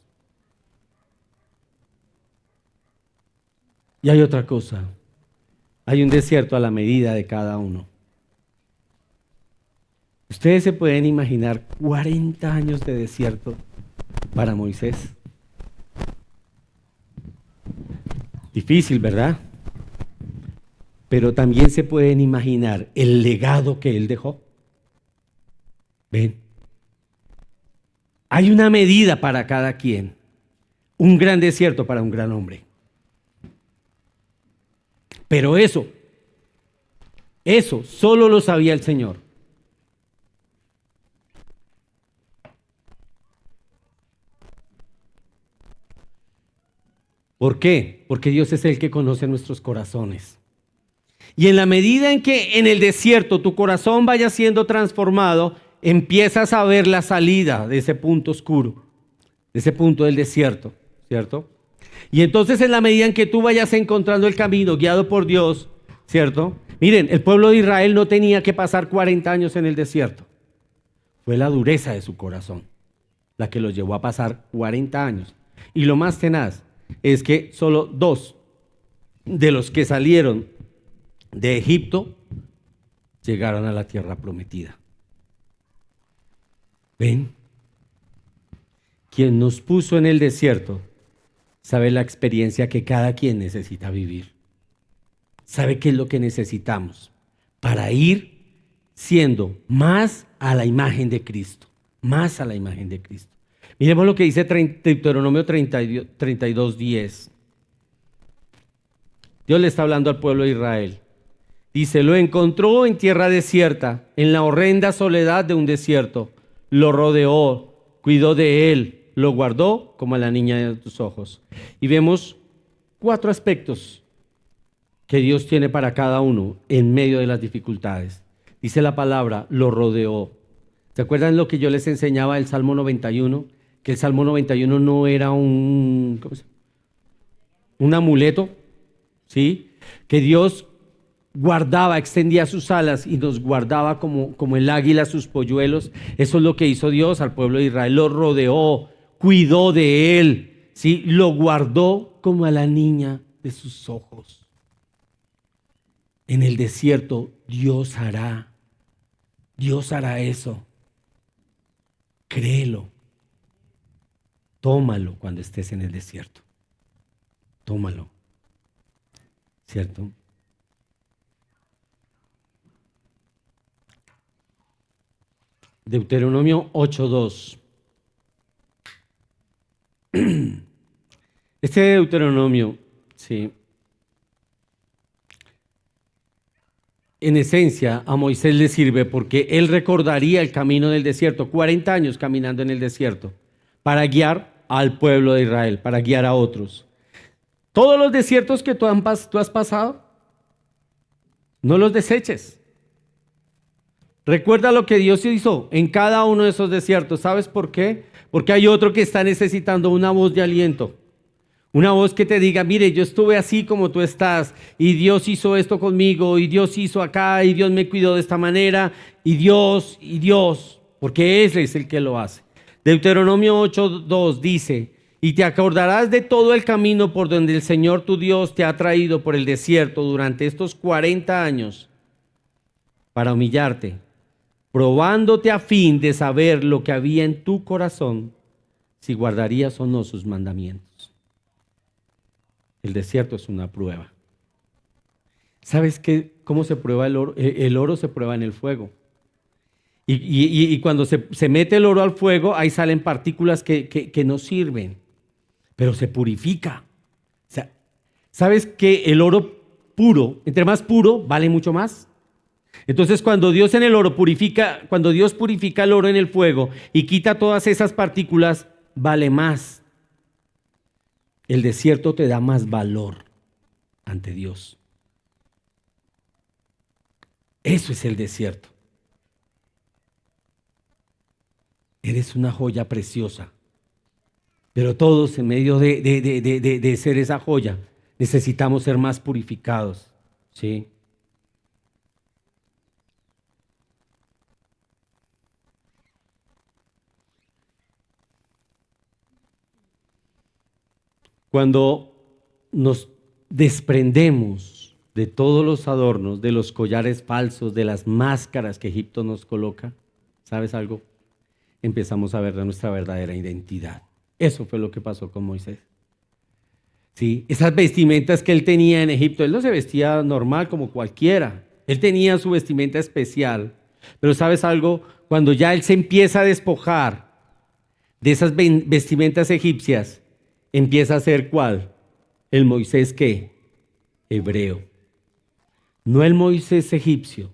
Y hay otra cosa. Hay un desierto a la medida de cada uno. Ustedes se pueden imaginar 40 años de desierto para Moisés. Difícil, ¿verdad? Pero también se pueden imaginar el legado que él dejó. ¿Ven? Hay una medida para cada quien. Un gran desierto para un gran hombre. Pero eso solo lo sabía el Señor. ¿Por qué? Porque Dios es el que conoce nuestros corazones. Y en la medida en que en el desierto tu corazón vaya siendo transformado, empiezas a ver la salida de ese punto oscuro, de ese punto del desierto, ¿cierto? Y entonces en la medida en que tú vayas encontrando el camino guiado por Dios, ¿cierto? Miren, el pueblo de Israel no tenía que pasar 40 años en el desierto. Fue la dureza de su corazón la que los llevó a pasar 40 años. Y lo más tenaz es que solo 2 de los que salieron de Egipto llegaron a la tierra prometida. ¿Ven? Quien nos puso en el desierto sabe la experiencia que cada quien necesita vivir. Sabe qué es lo que necesitamos para ir siendo más a la imagen de Cristo. Más a la imagen de Cristo. Miremos lo que dice Deuteronomio 32:10. Dios le está hablando al pueblo de Israel. Dice, lo encontró en tierra desierta, en la horrenda soledad de un desierto. Lo rodeó, cuidó de él, lo guardó como a la niña de tus ojos. Y vemos 4 aspectos que Dios tiene para cada uno en medio de las dificultades. Dice la palabra, lo rodeó. ¿Se acuerdan lo que yo les enseñaba del Salmo 91? Que el Salmo 91 no era un amuleto, ¿sí? Que Dios guardaba, extendía sus alas y nos guardaba como el águila sus polluelos. Eso es lo que hizo Dios al pueblo de Israel. Lo rodeó, cuidó de él, ¿sí? Lo guardó como a la niña de sus ojos. En el desierto Dios hará eso. Créelo. Tómalo cuando estés en el desierto. Tómalo. ¿Cierto? Deuteronomio 8:2. Este Deuteronomio, sí, en esencia a Moisés le sirve porque él recordaría el camino del desierto, 40 años caminando en el desierto, para guiar al pueblo de Israel, para guiar a otros. Todos los desiertos que tú has pasado, no los deseches. Recuerda lo que Dios hizo en cada uno de esos desiertos. ¿Sabes por qué? Porque hay otro que está necesitando una voz de aliento. Una voz que te diga, mire, yo estuve así como tú estás, y Dios hizo esto conmigo, y Dios hizo acá, y Dios me cuidó de esta manera, y Dios, porque Él es el que lo hace. Deuteronomio 8:2 dice, y te acordarás de todo el camino por donde el Señor tu Dios te ha traído por el desierto durante estos 40 años para humillarte, probándote a fin de saber lo que había en tu corazón, si guardarías o no sus mandamientos. El desierto es una prueba. ¿Sabes cómo se prueba el oro? El oro se prueba en el fuego. Y cuando se mete el oro al fuego, ahí salen partículas que no sirven, pero se purifica. O sea, ¿sabes que el oro puro, entre más puro, vale mucho más? Entonces, cuando Dios purifica el oro en el fuego y quita todas esas partículas, vale más. El desierto te da más valor ante Dios. Eso es el desierto. Eres una joya preciosa. Pero todos en medio de ser esa joya, necesitamos ser más purificados. ¿Sí? Cuando nos desprendemos de todos los adornos, de los collares falsos, de las máscaras que Egipto nos coloca, ¿sabes algo? Empezamos a ver nuestra verdadera identidad. Eso fue lo que pasó con Moisés. ¿Sí? Esas vestimentas que él tenía en Egipto, él no se vestía normal como cualquiera. Él tenía su vestimenta especial. Pero ¿sabes algo? Cuando ya él se empieza a despojar de esas vestimentas egipcias, empieza a ser ¿cuál? El Moisés ¿qué? Hebreo. No el Moisés egipcio,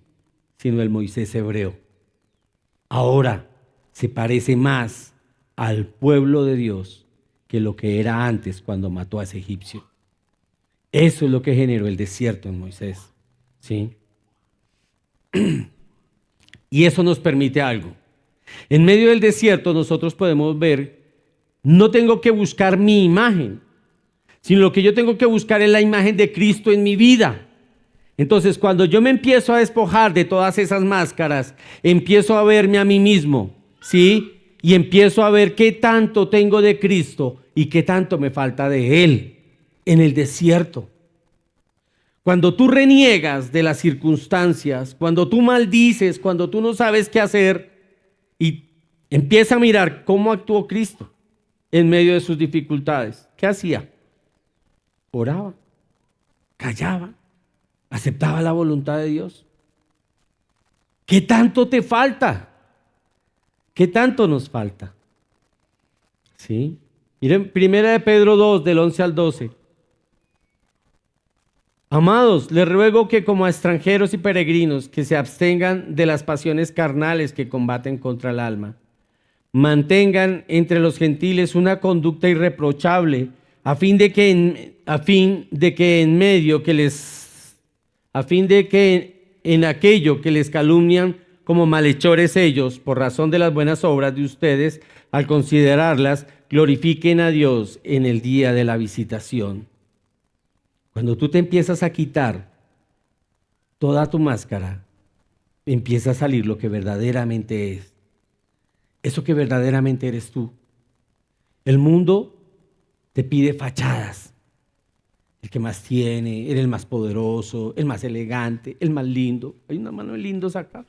sino el Moisés hebreo. Ahora se parece más al pueblo de Dios que lo que era antes cuando mató a ese egipcio. Eso es lo que generó el desierto en Moisés. ¿Sí? Y eso nos permite algo. En medio del desierto nosotros podemos ver, no tengo que buscar mi imagen, sino lo que yo tengo que buscar es la imagen de Cristo en mi vida. Entonces, cuando yo me empiezo a despojar de todas esas máscaras, empiezo a verme a mí mismo, ¿sí? Y empiezo a ver qué tanto tengo de Cristo y qué tanto me falta de Él en el desierto. Cuando tú reniegas de las circunstancias, cuando tú maldices, cuando tú no sabes qué hacer y Empieza a mirar cómo actuó Cristo en medio de sus dificultades. ¿Qué hacía? Oraba, callaba, aceptaba la voluntad de Dios. ¿Qué tanto te falta? ¿Qué tanto nos falta? ¿Sí? Miren, 1 Pedro 2, del 11 al 12. Amados, les ruego que como a extranjeros y peregrinos, que se abstengan de las pasiones carnales que combaten contra el alma. Mantengan entre los gentiles una conducta irreprochable, a fin de que en aquello que les calumnian como malhechores ellos, por razón de las buenas obras de ustedes, al considerarlas, glorifiquen a Dios en el día de la visitación. Cuando tú te empiezas a quitar toda tu máscara, empieza a salir lo que verdaderamente es. Eso que verdaderamente eres tú. El mundo te pide fachadas. El que más tiene, el más poderoso, el más elegante, el más lindo. Hay una mano de lindos acá.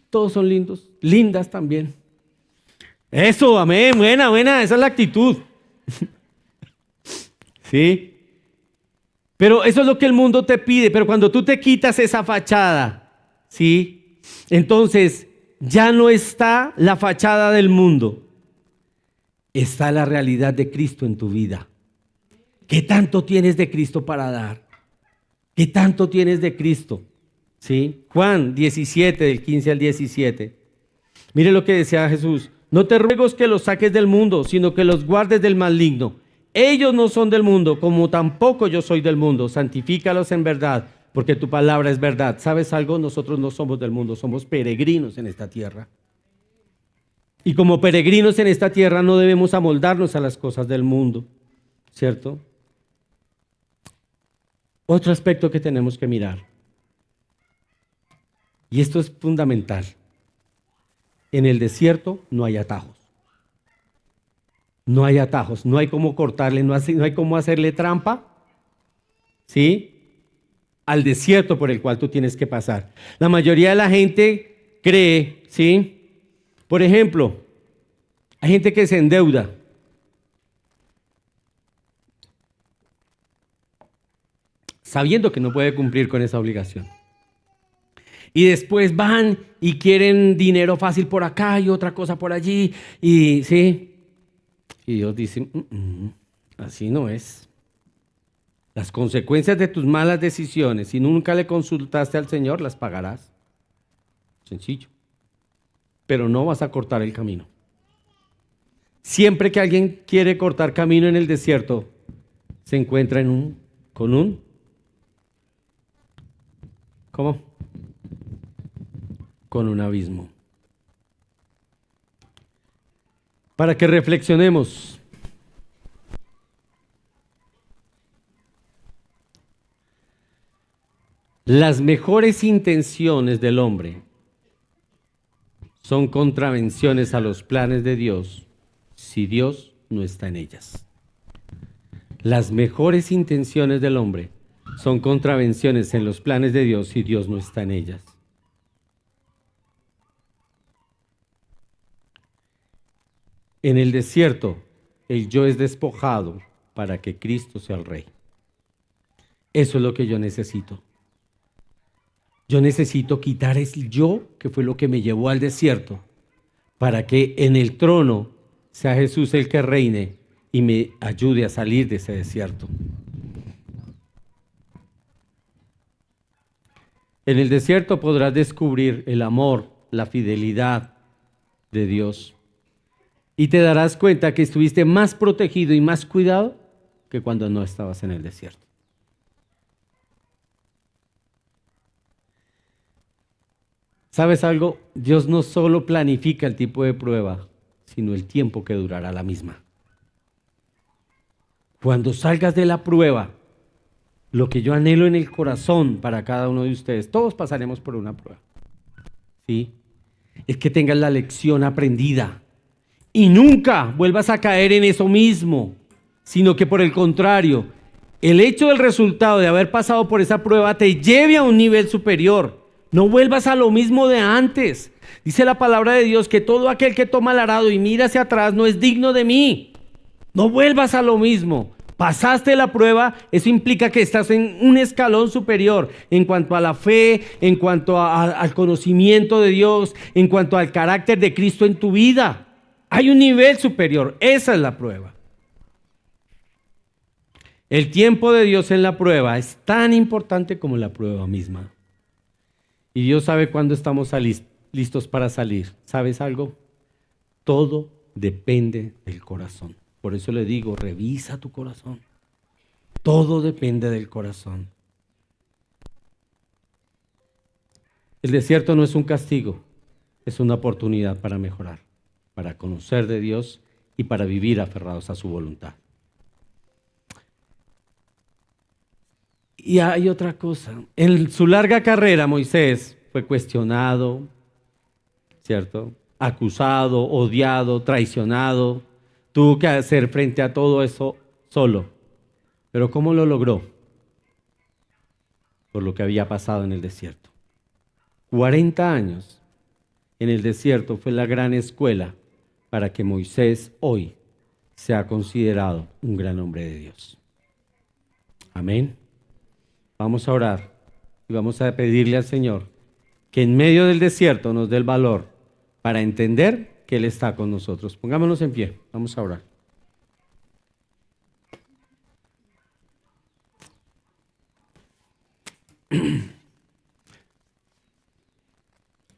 Todos son lindos, lindas también. Eso, amén, buena, esa es la actitud. ¿Sí? Pero eso es lo que el mundo te pide, pero cuando tú te quitas esa fachada, ¿sí? Entonces ya no está la fachada del mundo, está la realidad de Cristo en tu vida. ¿Qué tanto tienes de Cristo para dar? ¿Qué tanto tienes de Cristo? ¿Sí? Juan 17, del 15 al 17. Mire lo que decía Jesús. No te ruego que los saques del mundo, sino que los guardes del maligno. Ellos no son del mundo, como tampoco yo soy del mundo. Santifícalos en verdad, porque tu palabra es verdad. ¿Sabes algo? Nosotros no somos del mundo, somos peregrinos en esta tierra. Y como peregrinos en esta tierra no debemos amoldarnos a las cosas del mundo, ¿cierto? Otro aspecto que tenemos que mirar, y esto es fundamental. En el desierto no hay atajos. No hay atajos, no hay cómo cortarle, no hay cómo hacerle trampa, ¿sí? Al desierto por el cual tú tienes que pasar. La mayoría de la gente cree, ¿sí? Por ejemplo, hay gente que se endeuda. Sabiendo que no puede cumplir con esa obligación. Y después van y quieren dinero fácil por acá y otra cosa por allí, y ¿sí? Y Dios dice, así no es. Las consecuencias de tus malas decisiones, si nunca le consultaste al Señor, las pagarás. Sencillo. Pero no vas a cortar el camino. Siempre que alguien quiere cortar camino en el desierto, se encuentra ¿cómo? Con un abismo. Para que reflexionemos. Las mejores intenciones del hombre son contravenciones a los planes de Dios si Dios no está en ellas. Las mejores intenciones del hombre son contravenciones en los planes de Dios si Dios no está en ellas. En el desierto, el yo es despojado para que Cristo sea el Rey. Eso es lo que yo necesito. Yo necesito quitar el yo, que fue lo que me llevó al desierto, para que en el trono sea Jesús el que reine y me ayude a salir de ese desierto. En el desierto podrás descubrir el amor, la fidelidad de Dios. Y te darás cuenta que estuviste más protegido y más cuidado que cuando no estabas en el desierto. ¿Sabes algo? Dios no solo planifica el tipo de prueba, sino el tiempo que durará la misma. Cuando salgas de la prueba, lo que yo anhelo en el corazón para cada uno de ustedes, todos pasaremos por una prueba, ¿sí? Es que tengas la lección aprendida y nunca vuelvas a caer en eso mismo, sino que por el contrario, el hecho del resultado de haber pasado por esa prueba te lleve a un nivel superior. No vuelvas a lo mismo de antes. Dice la palabra de Dios que todo aquel que toma el arado y mira hacia atrás no es digno de mí. No vuelvas a lo mismo. Pasaste la prueba, eso implica que estás en un escalón superior en cuanto a la fe, en cuanto al conocimiento de Dios, en cuanto al carácter de Cristo en tu vida. Hay un nivel superior, esa es la prueba. El tiempo de Dios en la prueba es tan importante como la prueba misma. Y Dios sabe cuándo estamos listos para salir. ¿Sabes algo? Todo depende del corazón. Por eso le digo, revisa tu corazón. Todo depende del corazón. El desierto no es un castigo, es una oportunidad para mejorar, para conocer de Dios y para vivir aferrados a su voluntad. Y hay otra cosa. En su larga carrera, Moisés fue cuestionado, ¿cierto? Acusado, odiado, traicionado. Tuvo que hacer frente a todo eso solo. Pero ¿cómo lo logró? Por lo que había pasado en el desierto. 40 años en el desierto fue la gran escuela para que Moisés hoy sea considerado un gran hombre de Dios. Amén. Vamos a orar y vamos a pedirle al Señor que en medio del desierto nos dé el valor para entender que Él está con nosotros. Pongámonos en pie, vamos a orar.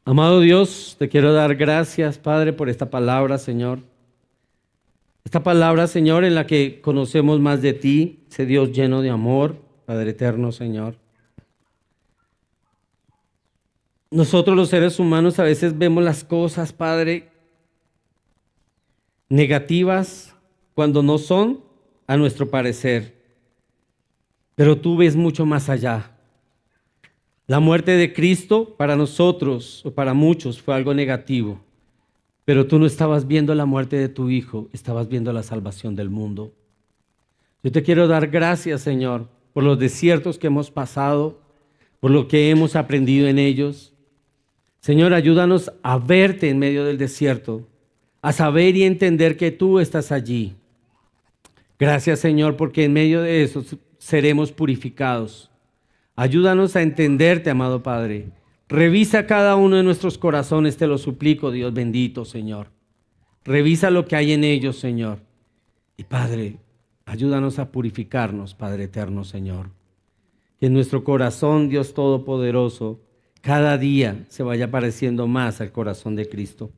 Amado Dios, te quiero dar gracias, Padre, por esta palabra, Señor. Esta palabra, Señor, en la que conocemos más de ti, ese Dios lleno de amor, Padre eterno, Señor. Nosotros los seres humanos a veces vemos las cosas, Padre, negativas cuando no son a nuestro parecer. Pero tú ves mucho más allá. La muerte de Cristo para nosotros o para muchos fue algo negativo. Pero tú no estabas viendo la muerte de tu Hijo, estabas viendo la salvación del mundo. Yo te quiero dar gracias, Señor, por los desiertos que hemos pasado, por lo que hemos aprendido en ellos. Señor, ayúdanos a verte en medio del desierto, a saber y entender que tú estás allí. Gracias, Señor, porque en medio de eso seremos purificados. Ayúdanos a entenderte, amado Padre. Revisa cada uno de nuestros corazones, te lo suplico, Dios bendito, Señor. Revisa lo que hay en ellos, Señor. Y Padre, ayúdanos a purificarnos, Padre eterno, Señor. Que en nuestro corazón, Dios Todopoderoso, cada día se vaya pareciendo más al corazón de Cristo.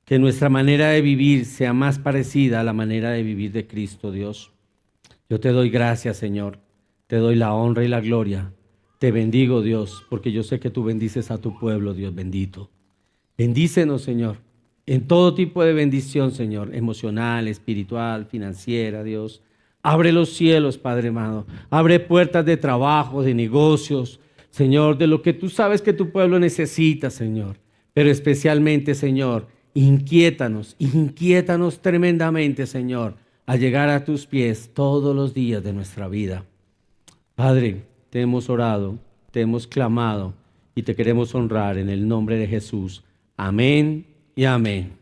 Que nuestra manera de vivir sea más parecida a la manera de vivir de Cristo, Dios. Yo te doy gracias, Señor. Te doy la honra y la gloria. Te bendigo, Dios, porque yo sé que tú bendices a tu pueblo, Dios bendito. Bendícenos, Señor, en todo tipo de bendición, Señor, emocional, espiritual, financiera, Dios. Abre los cielos, Padre amado. Abre puertas de trabajo, de negocios, Señor, de lo que tú sabes que tu pueblo necesita, Señor. Pero especialmente, Señor, inquiétanos tremendamente, Señor, a llegar a tus pies todos los días de nuestra vida. Padre, te hemos orado, te hemos clamado y te queremos honrar en el nombre de Jesús. Amén y amén.